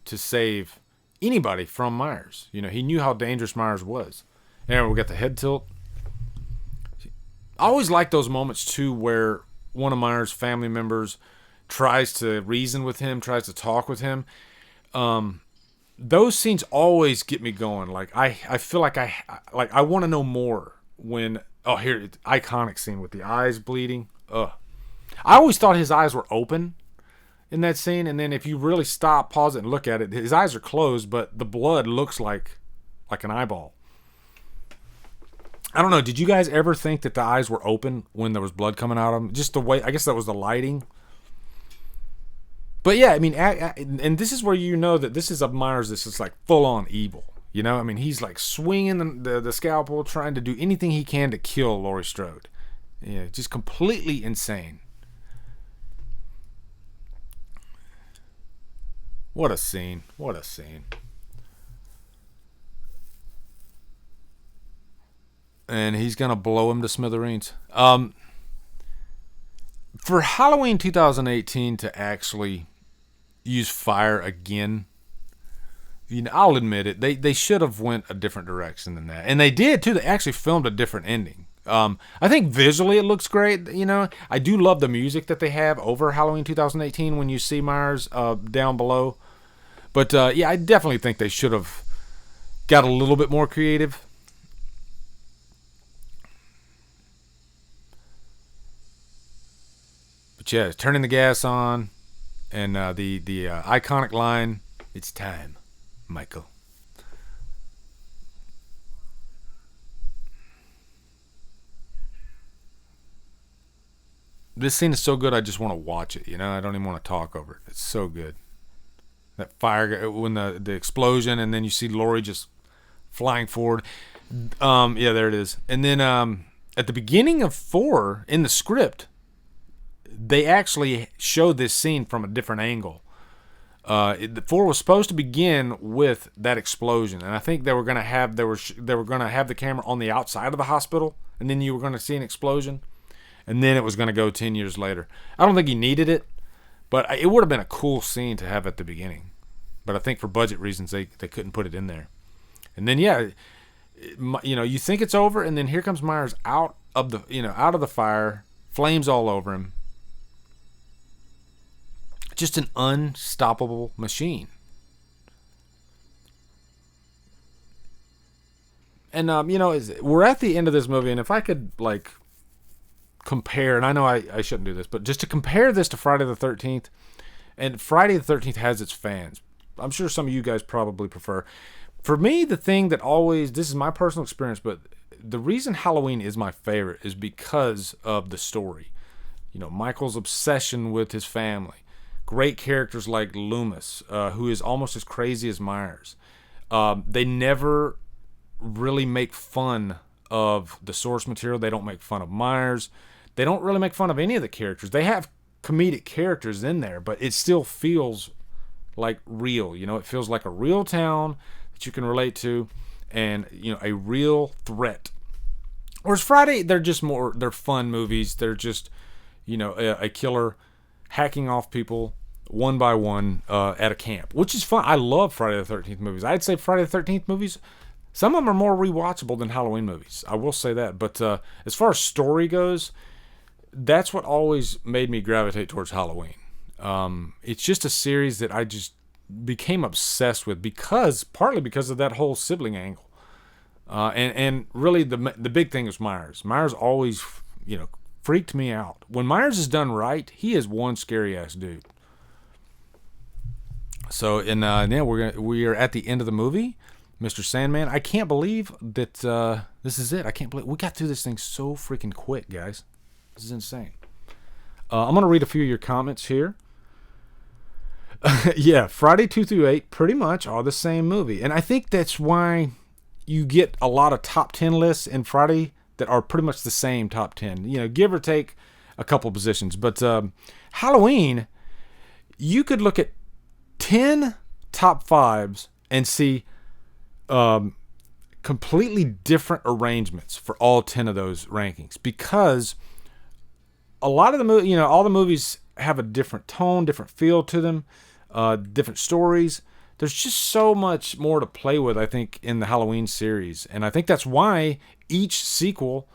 to save anybody from Myers. You know, he knew how dangerous Myers was. And we got the head tilt. I always like those moments, too, where one of Myers' family members tries to reason with him, tries to talk with him. Those scenes always get me going. Like, I feel like I want to know more when... Oh, here, iconic scene with the eyes bleeding. Ugh. I always thought his eyes were open in that scene, and then if you really stop, pause it, and look at it, his eyes are closed, but the blood looks like an eyeball. I don't know. Did you guys ever think that the eyes were open when there was blood coming out of them? Just the way, I guess that was the lighting. But yeah, I mean, and this is where you know that this is a Myers that's just like full on evil. You know, I mean, he's like swinging the scalpel, trying to do anything he can to kill Laurie Strode. Yeah, just completely insane. What a scene. What a scene. And he's going to blow him to smithereens. For Halloween 2018 to actually use fire again, you know, I'll admit it, they should have went a different direction than that. And they did, too. They actually filmed a different ending. I think visually it looks great, you know. I do love the music that they have over Halloween 2018 when you see Myers down below. But, yeah, I definitely think they should have got a little bit more creative. But yeah, turning the gas on, and the iconic line, "It's time, Michael." This scene is so good, I just want to watch it. You know, I don't even want to talk over it. It's so good. That fire, when the explosion, and then you see Laurie just flying forward. Yeah, there it is. And then at the beginning of 4 in the script, they actually showed this scene from a different angle. 4 was supposed to begin with that explosion, and I think they were going to have the camera on the outside of the hospital, and then you were going to see an explosion, and then it was going to go 10 years later. I don't think he needed it, but it would have been a cool scene to have at the beginning. but I think for budget reasons they couldn't put it in there. And then you think it's over, and then here comes Myers out of the fire, flames all over him. Just an unstoppable machine. And we're at the end of this movie, and if I could compare, and I know I shouldn't do this, but just to compare this to Friday the 13th, and Friday the 13th has its fans. I'm sure some of you guys probably prefer. For me, the thing that this is my personal experience, but the reason Halloween is my favorite is because of the story. Michael's obsession with his family. Great characters like Loomis, who is almost as crazy as Myers. They never really make fun of the source material. They don't make fun of Myers. They don't really make fun of any of the characters. They have comedic characters in there, but it still feels like real. It feels like a real town that you can relate to, and a real threat. Whereas Friday, they're fun movies. They're just a killer hacking off people one by one at a camp, which is fun. I love Friday the 13th movies. I'd say Friday the 13th movies, some of them are more rewatchable than Halloween movies. I will say that. But as far as story goes, that's what always made me gravitate towards Halloween. It's just a series that I just became obsessed with partly because of that whole sibling angle. And really the big thing is Myers. Myers always, freaked me out. When Myers is done right, he is one scary ass dude. So, we are at the end of the movie, Mr. Sandman. I can't believe that this is it. I can't believe we got through this thing so freaking quick, guys. This is insane. I'm going to read a few of your comments here. Yeah, Friday 2 through 8 pretty much are the same movie. And I think that's why you get a lot of top 10 lists in Friday that are pretty much the same top 10. Give or take a couple positions. But Halloween, you could look at 10 top 5s and see completely different arrangements for all 10 of those rankings, because a lot of the all the movies have a different tone, different feel to them, different stories. There's just so much more to play with, I think, in the Halloween series, and I think that's why each sequel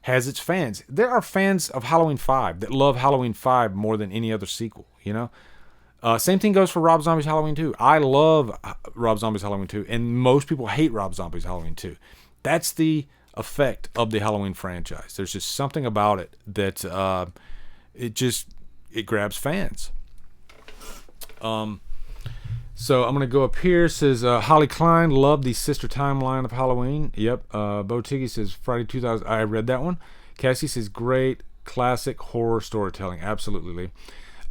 has its fans. There are fans of Halloween 5 that love Halloween 5 more than any other sequel, Same thing goes for Rob Zombie's Halloween 2. I love Rob Zombie's Halloween 2, and most people hate Rob Zombie's Halloween 2. That's the effect of the Halloween franchise. There's just something about it that it grabs fans. So I'm going to go up here. It says, Holly Klein, love the sister timeline of Halloween. Yep. Bo Tiggy says, Friday 2000. I read that one. Cassie says, great classic horror storytelling. Absolutely.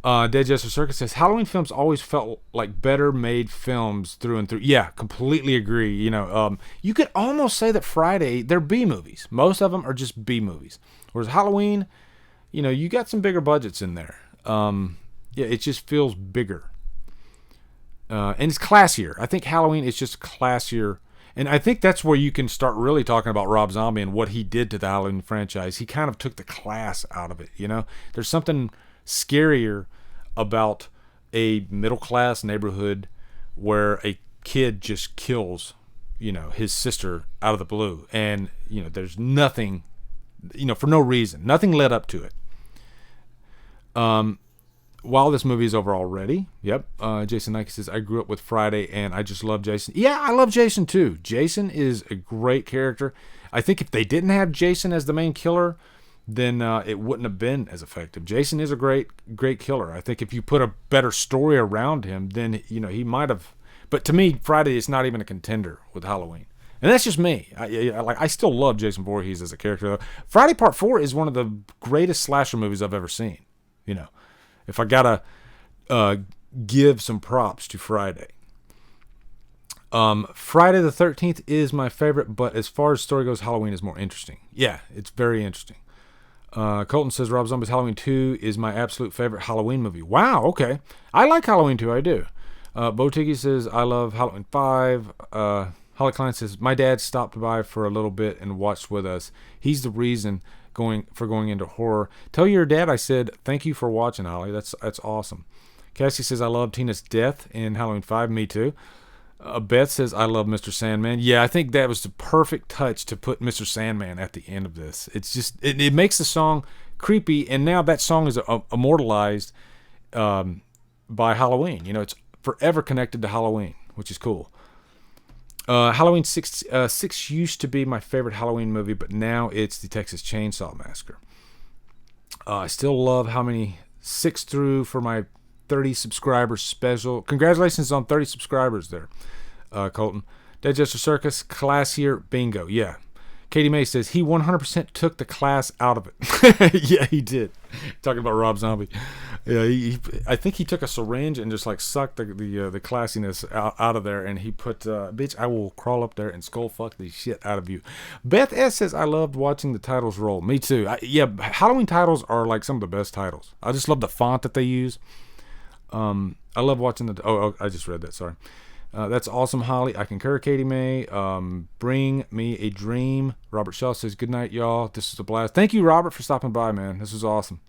Dead Jester Circus says, Halloween films always felt like better made films through and through. Yeah, completely agree. You could almost say that Friday, they're B movies. Most of them are just B movies. Whereas Halloween, you got some bigger budgets in there. It just feels bigger. And it's classier. I think Halloween is just classier. And I think that's where you can start really talking about Rob Zombie and what he did to the Halloween franchise. He kind of took the class out of it, There's something scarier about a middle-class neighborhood where a kid just kills, his sister out of the blue. And, there's nothing, for no reason. Nothing led up to it. While this movie is over already, yep, Jason Nike says, I grew up with Friday and I just love Jason. Yeah, I love Jason too. Jason is a great character. I think if they didn't have Jason as the main killer, then it wouldn't have been as effective. Jason is a great killer. I think if you put a better story around him, then, he might have. But to me, Friday is not even a contender with Halloween. And that's just me. I still love Jason Voorhees as a character, though. Friday Part 4 is one of the greatest slasher movies I've ever seen, If I gotta give some props to Friday. Friday the 13th is my favorite, but as far as story goes, Halloween is more interesting. Yeah, it's very interesting. Colton says Rob Zombie's Halloween 2 is my absolute favorite Halloween movie. Wow, okay. I like Halloween 2, I do. Bo Tiggy says I love Halloween 5. Holly Klein says my dad stopped by for a little bit and watched with us. He's the reason going into horror. Tell your dad I said thank you for watching, Holly. That's awesome. Cassie says, I love Tina's death in Halloween 5. Me too. Beth says, I love Mr. Sandman. Yeah, I think that was the perfect touch to put Mr. Sandman at the end of this. It's just, it makes the song creepy, and now that song is immortalized by Halloween. You know, it's forever connected to Halloween, which is cool. Halloween 6 used to be my favorite Halloween movie, but now it's the Texas Chainsaw Massacre. I still love how many 6 through for my 30 subscribers special. Congratulations on 30 subscribers there, Colton. Dead Jester Circus, classier, bingo. Yeah. Katie May says he 100% took the class out of it. Yeah, he did. Talking about Rob Zombie. Yeah, I think he took a syringe and just like sucked the classiness out of there, and he put, bitch, I will crawl up there and skull fuck the shit out of you. Beth S says, I loved watching the titles roll. Me too. Yeah, Halloween titles are like some of the best titles. I just love the font that they use. I love watching the, I just read that, sorry. That's awesome, Holly. I concur, Katie May. Bring me a dream. Robert Shaw says, good night, y'all. This is a blast. Thank you, Robert, for stopping by, man. This was awesome.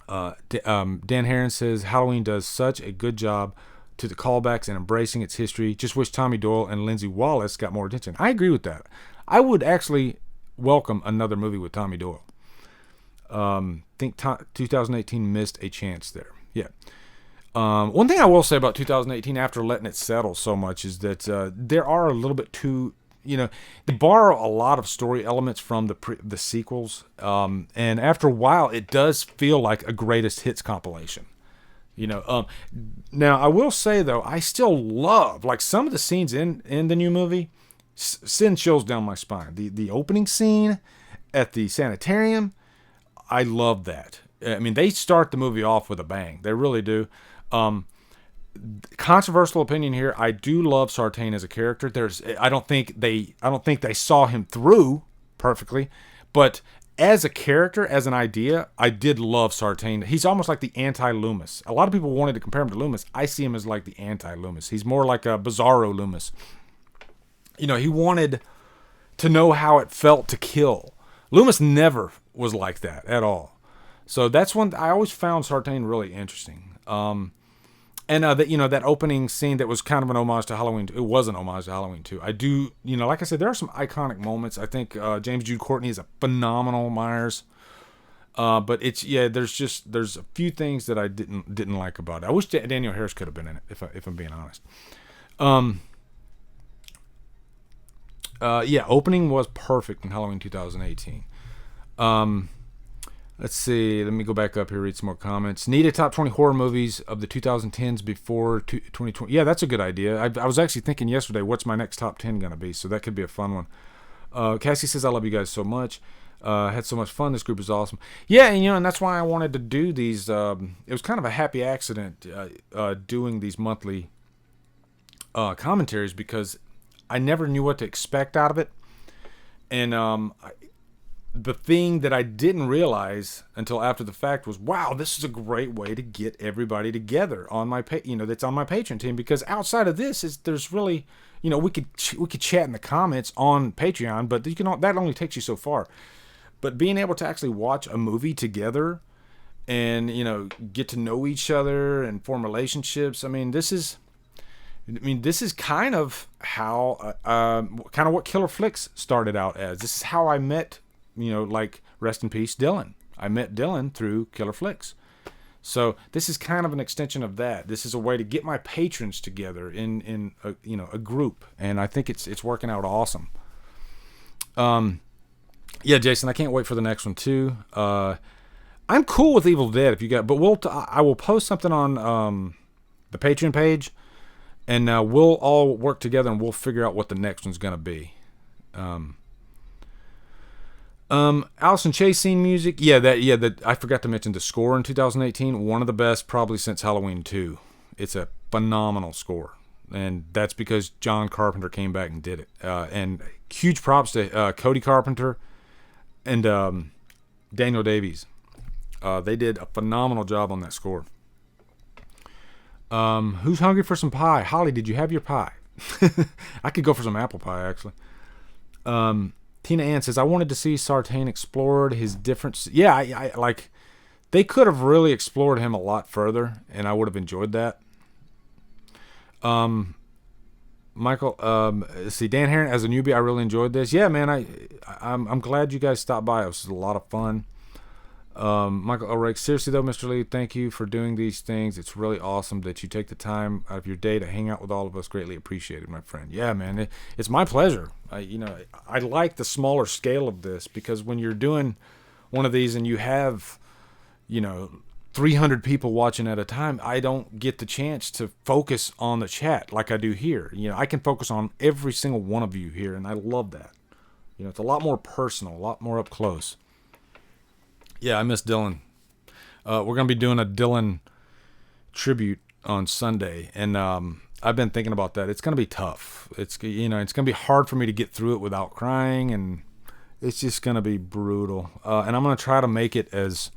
Dan Heron says, Halloween does such a good job to the callbacks and embracing its history. Just wish Tommy Doyle and Lindsay Wallace got more attention. I agree with that. I would actually welcome another movie with Tommy Doyle. Think 2018 missed a chance there. Yeah. One thing I will say about 2018, after letting it settle so much, is that there are a little bit too, they borrow a lot of story elements from the sequels, and after a while, it does feel like a greatest hits compilation. Now I will say though, I still love like some of the scenes in the new movie send chills down my spine. The opening scene at the sanitarium, I love that. I mean, they start the movie off with a bang. They really do. Controversial opinion here. I do love Sartain as a character. I don't think they saw him through perfectly, but as a character, as an idea, I did love Sartain. He's almost like the anti-Loomis. A lot of people wanted to compare him to Loomis. I see him as like the anti-Loomis. He's more like a Bizarro Loomis. He wanted to know how it felt to kill. Loomis never was like that at all. So that's one I always found Sartain really interesting. And that opening scene that was kind of an homage to Halloween. It was an homage to Halloween 2. I do, like I said, there are some iconic moments. I think James Jude Courtney is a phenomenal Myers. But there's a few things that I didn't like about it. I wish Daniel Harris could have been in it, if I'm being honest. Opening was perfect in Halloween 2018. Let's see. Let me go back up here, read some more comments. Need a top 20 horror movies of the 2010s before 2020. Yeah, that's a good idea. I was actually thinking yesterday, what's my next top 10 going to be? So that could be a fun one. Cassie says, I love you guys so much. Had so much fun. This group is awesome. Yeah, and that's why I wanted to do these. It was kind of a happy accident doing these monthly commentaries, because I never knew what to expect out of it. And the thing that I didn't realize until after the fact was, wow, this is a great way to get everybody together on my that's on my Patreon team, because outside of this there's really, we could chat in the comments on Patreon, but that only takes you so far. But being able to actually watch a movie together and get to know each other and form relationships, this is kind of how kind of what Killer Flicks started out as. This is how I met, like, rest in peace, Dylan. I met Dylan through Killer Flicks. So this is kind of an extension of that. This is a way to get my patrons together in a group, and I think it's working out awesome. Yeah, Jason, I can't wait for the next one too. I'm cool with Evil Dead if you got, but I will post something on the Patreon page, and we'll all work together and we'll figure out what the next one's gonna be. Allison Chase scene music. I forgot to mention the score in 2018. One of the best probably since Halloween 2. It's a phenomenal score. And that's because John Carpenter came back and did it. And huge props to Cody Carpenter and Daniel Davies. They did a phenomenal job on that score. Who's hungry for some pie? Holly, did you have your pie? I could go for some apple pie, actually. Tina Ann says, I wanted to see Sartain explored his different... Yeah, I like... they could have really explored him a lot further, and I would have enjoyed that. Michael, see, Dan Heron, as a newbie, I really enjoyed this. Yeah, man, I'm glad you guys stopped by. It was a lot of fun. Michael Ulrich, seriously though, Mr. Lee, thank you for doing these things. It's really awesome that you take the time out of your day to hang out with all of us. Greatly appreciated, my friend. Yeah, man, it's my pleasure. I like the smaller scale of this, because when you're doing one of these and you have, 300 people watching at a time, I don't get the chance to focus on the chat like I do here. I can focus on every single one of you here, and I love that. It's a lot more personal, a lot more up close. Yeah, I miss Dylan. We're going to be doing a Dylan tribute on Sunday, and I've been thinking about that. It's going to be tough. It's going to be hard for me to get through it without crying, and it's just going to be brutal. And I'm going to try to make it as,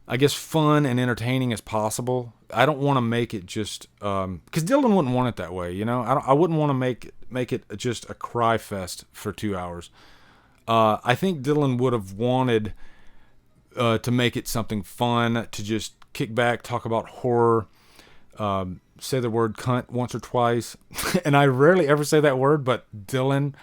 I guess, fun and entertaining as possible. I don't want to make it just because Dylan wouldn't want it that way. I wouldn't want to make it just a cry fest for 2 hours. I think Dylan would have wanted to make it something fun, to just kick back, talk about horror, say the word cunt once or twice. And I rarely ever say that word, but Dylan,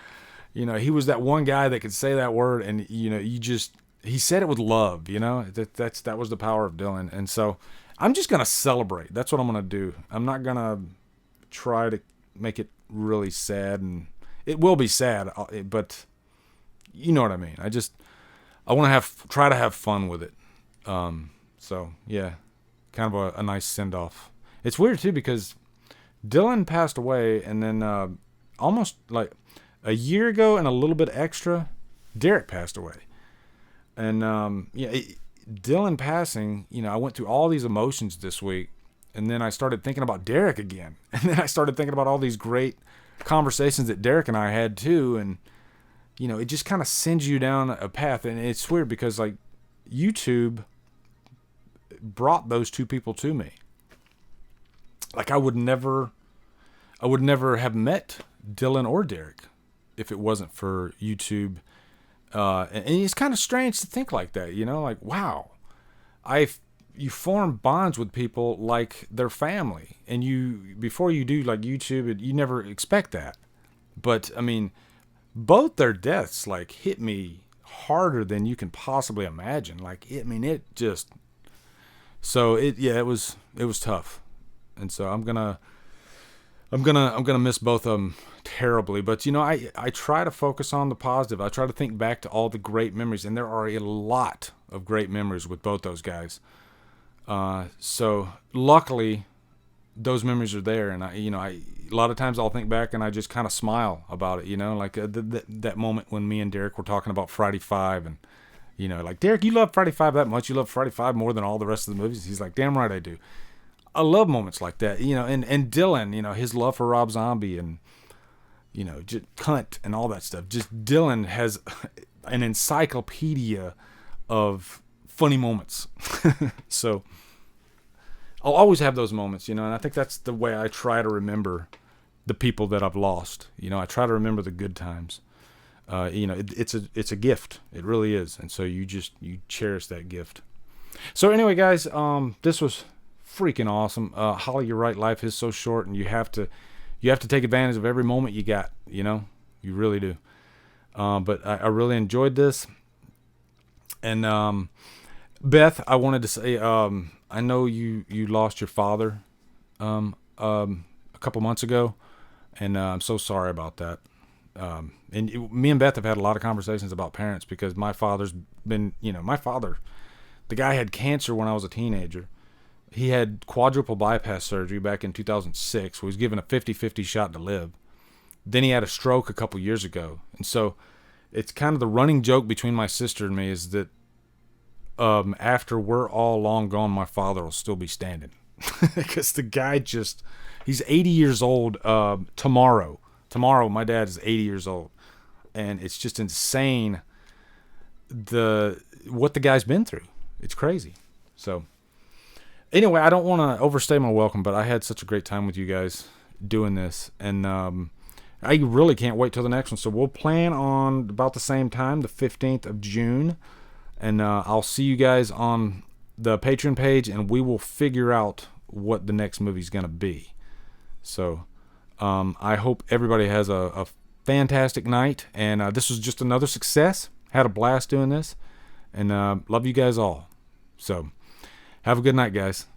he was that one guy that could say that word, and he said it with love. That was the power of Dylan. And so I'm just gonna celebrate. That's what I'm gonna do. I'm not gonna try to make it really sad, and it will be sad, but you know what I mean. I want to try to have fun with it. So yeah, kind of a nice send off. It's weird too, because Dylan passed away, and then almost like a year ago and a little bit extra, Derek passed away. And Dylan passing, I went through all these emotions this week, and then I started thinking about Derek again, and then I started thinking about all these great conversations that Derek and I had too, and it just kind of sends you down a path. And it's weird because, like, YouTube brought those two people to me. Like, I would never have met Dylan or Derek if it wasn't for YouTube. And it's kind of strange to think like that, like, wow, you form bonds with people like their family, and before you do like YouTube, you never expect that. But I mean, both their deaths like hit me harder than you can possibly imagine. Like, it just, so it was tough. And so I'm gonna miss both of them terribly. But I try to focus on the positive. I try to think back to all the great memories, and there are a lot of great memories with both those guys. So luckily, those memories are there, and a lot of times I'll think back and I just kind of smile about it, like that moment when me and Derek were talking about Friday 5, and like, Derek, you love Friday 5 that much? You love Friday 5 more than all the rest of the movies? He's like, damn right I do. I love moments like that, and Dylan, his love for Rob Zombie, and just cunt and all that stuff. Just Dylan has an encyclopedia of funny moments. So I'll always have those moments, and I think that's the way I try to remember the people that I've lost. I try to remember the good times. It's a gift. It really is. And so you cherish that gift. So anyway, guys, this was freaking awesome. Holly, you're right. Life is so short, and you have to take advantage of every moment you got. You really do. But I really enjoyed this. And Beth, I wanted to say, I know you lost your father a couple months ago, and I'm so sorry about that. Me and Beth have had a lot of conversations about parents, because my father's been, the guy had cancer when I was a teenager. He had quadruple bypass surgery back in 2006. He was given a 50-50 shot to live. Then he had a stroke a couple years ago. And so it's kind of the running joke between my sister and me is that after we're all long gone, my father will still be standing. Because the guy he's 80 years old tomorrow. Tomorrow, my dad is 80 years old. And it's just insane what the guy's been through. It's crazy. So anyway, I don't want to overstay my welcome, but I had such a great time with you guys doing this. And I really can't wait till the next one. So we'll plan on about the same time, the 15th of June. And I'll see you guys on the Patreon page, and we will figure out what the next movie is going to be. So I hope everybody has a fantastic night, and this was just another success. Had a blast doing this, and love you guys all. So have a good night, guys.